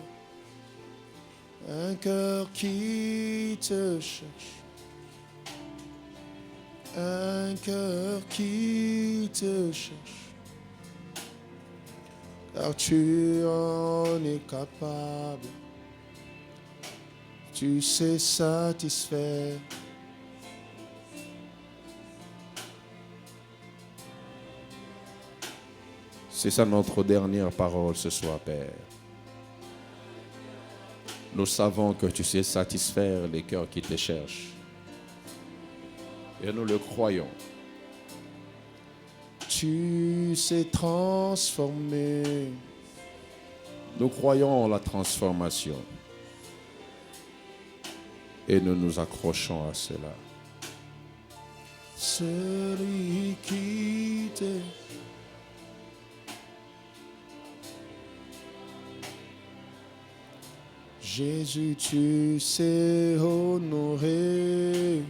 un cœur qui te cherche, un cœur qui te cherche, car tu en es capable. Tu sais satisfaire. C'est ça notre dernière parole ce soir, Père. Nous savons que tu sais satisfaire les cœurs qui te cherchent. Et nous le croyons. Tu sais transformer. Nous croyons en la transformation. Et nous nous accrochons à cela. Celui qui te... Jésus, tu sais honorer.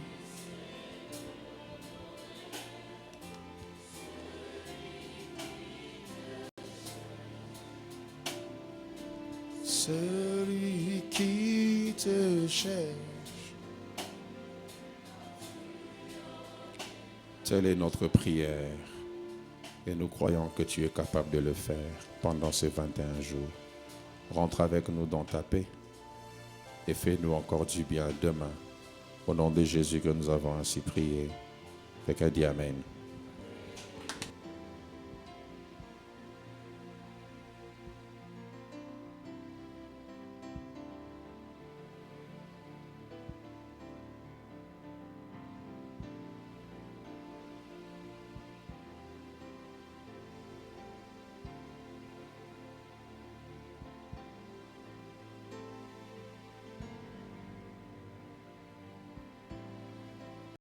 Celui qui te cherche. Telle est notre prière. Et nous croyons que tu es capable de le faire pendant ces 21 jours. Rentre avec nous dans ta paix. Et fais-nous encore du bien demain. Au nom de Jésus que nous avons ainsi prié. Quelqu'un dit Amen.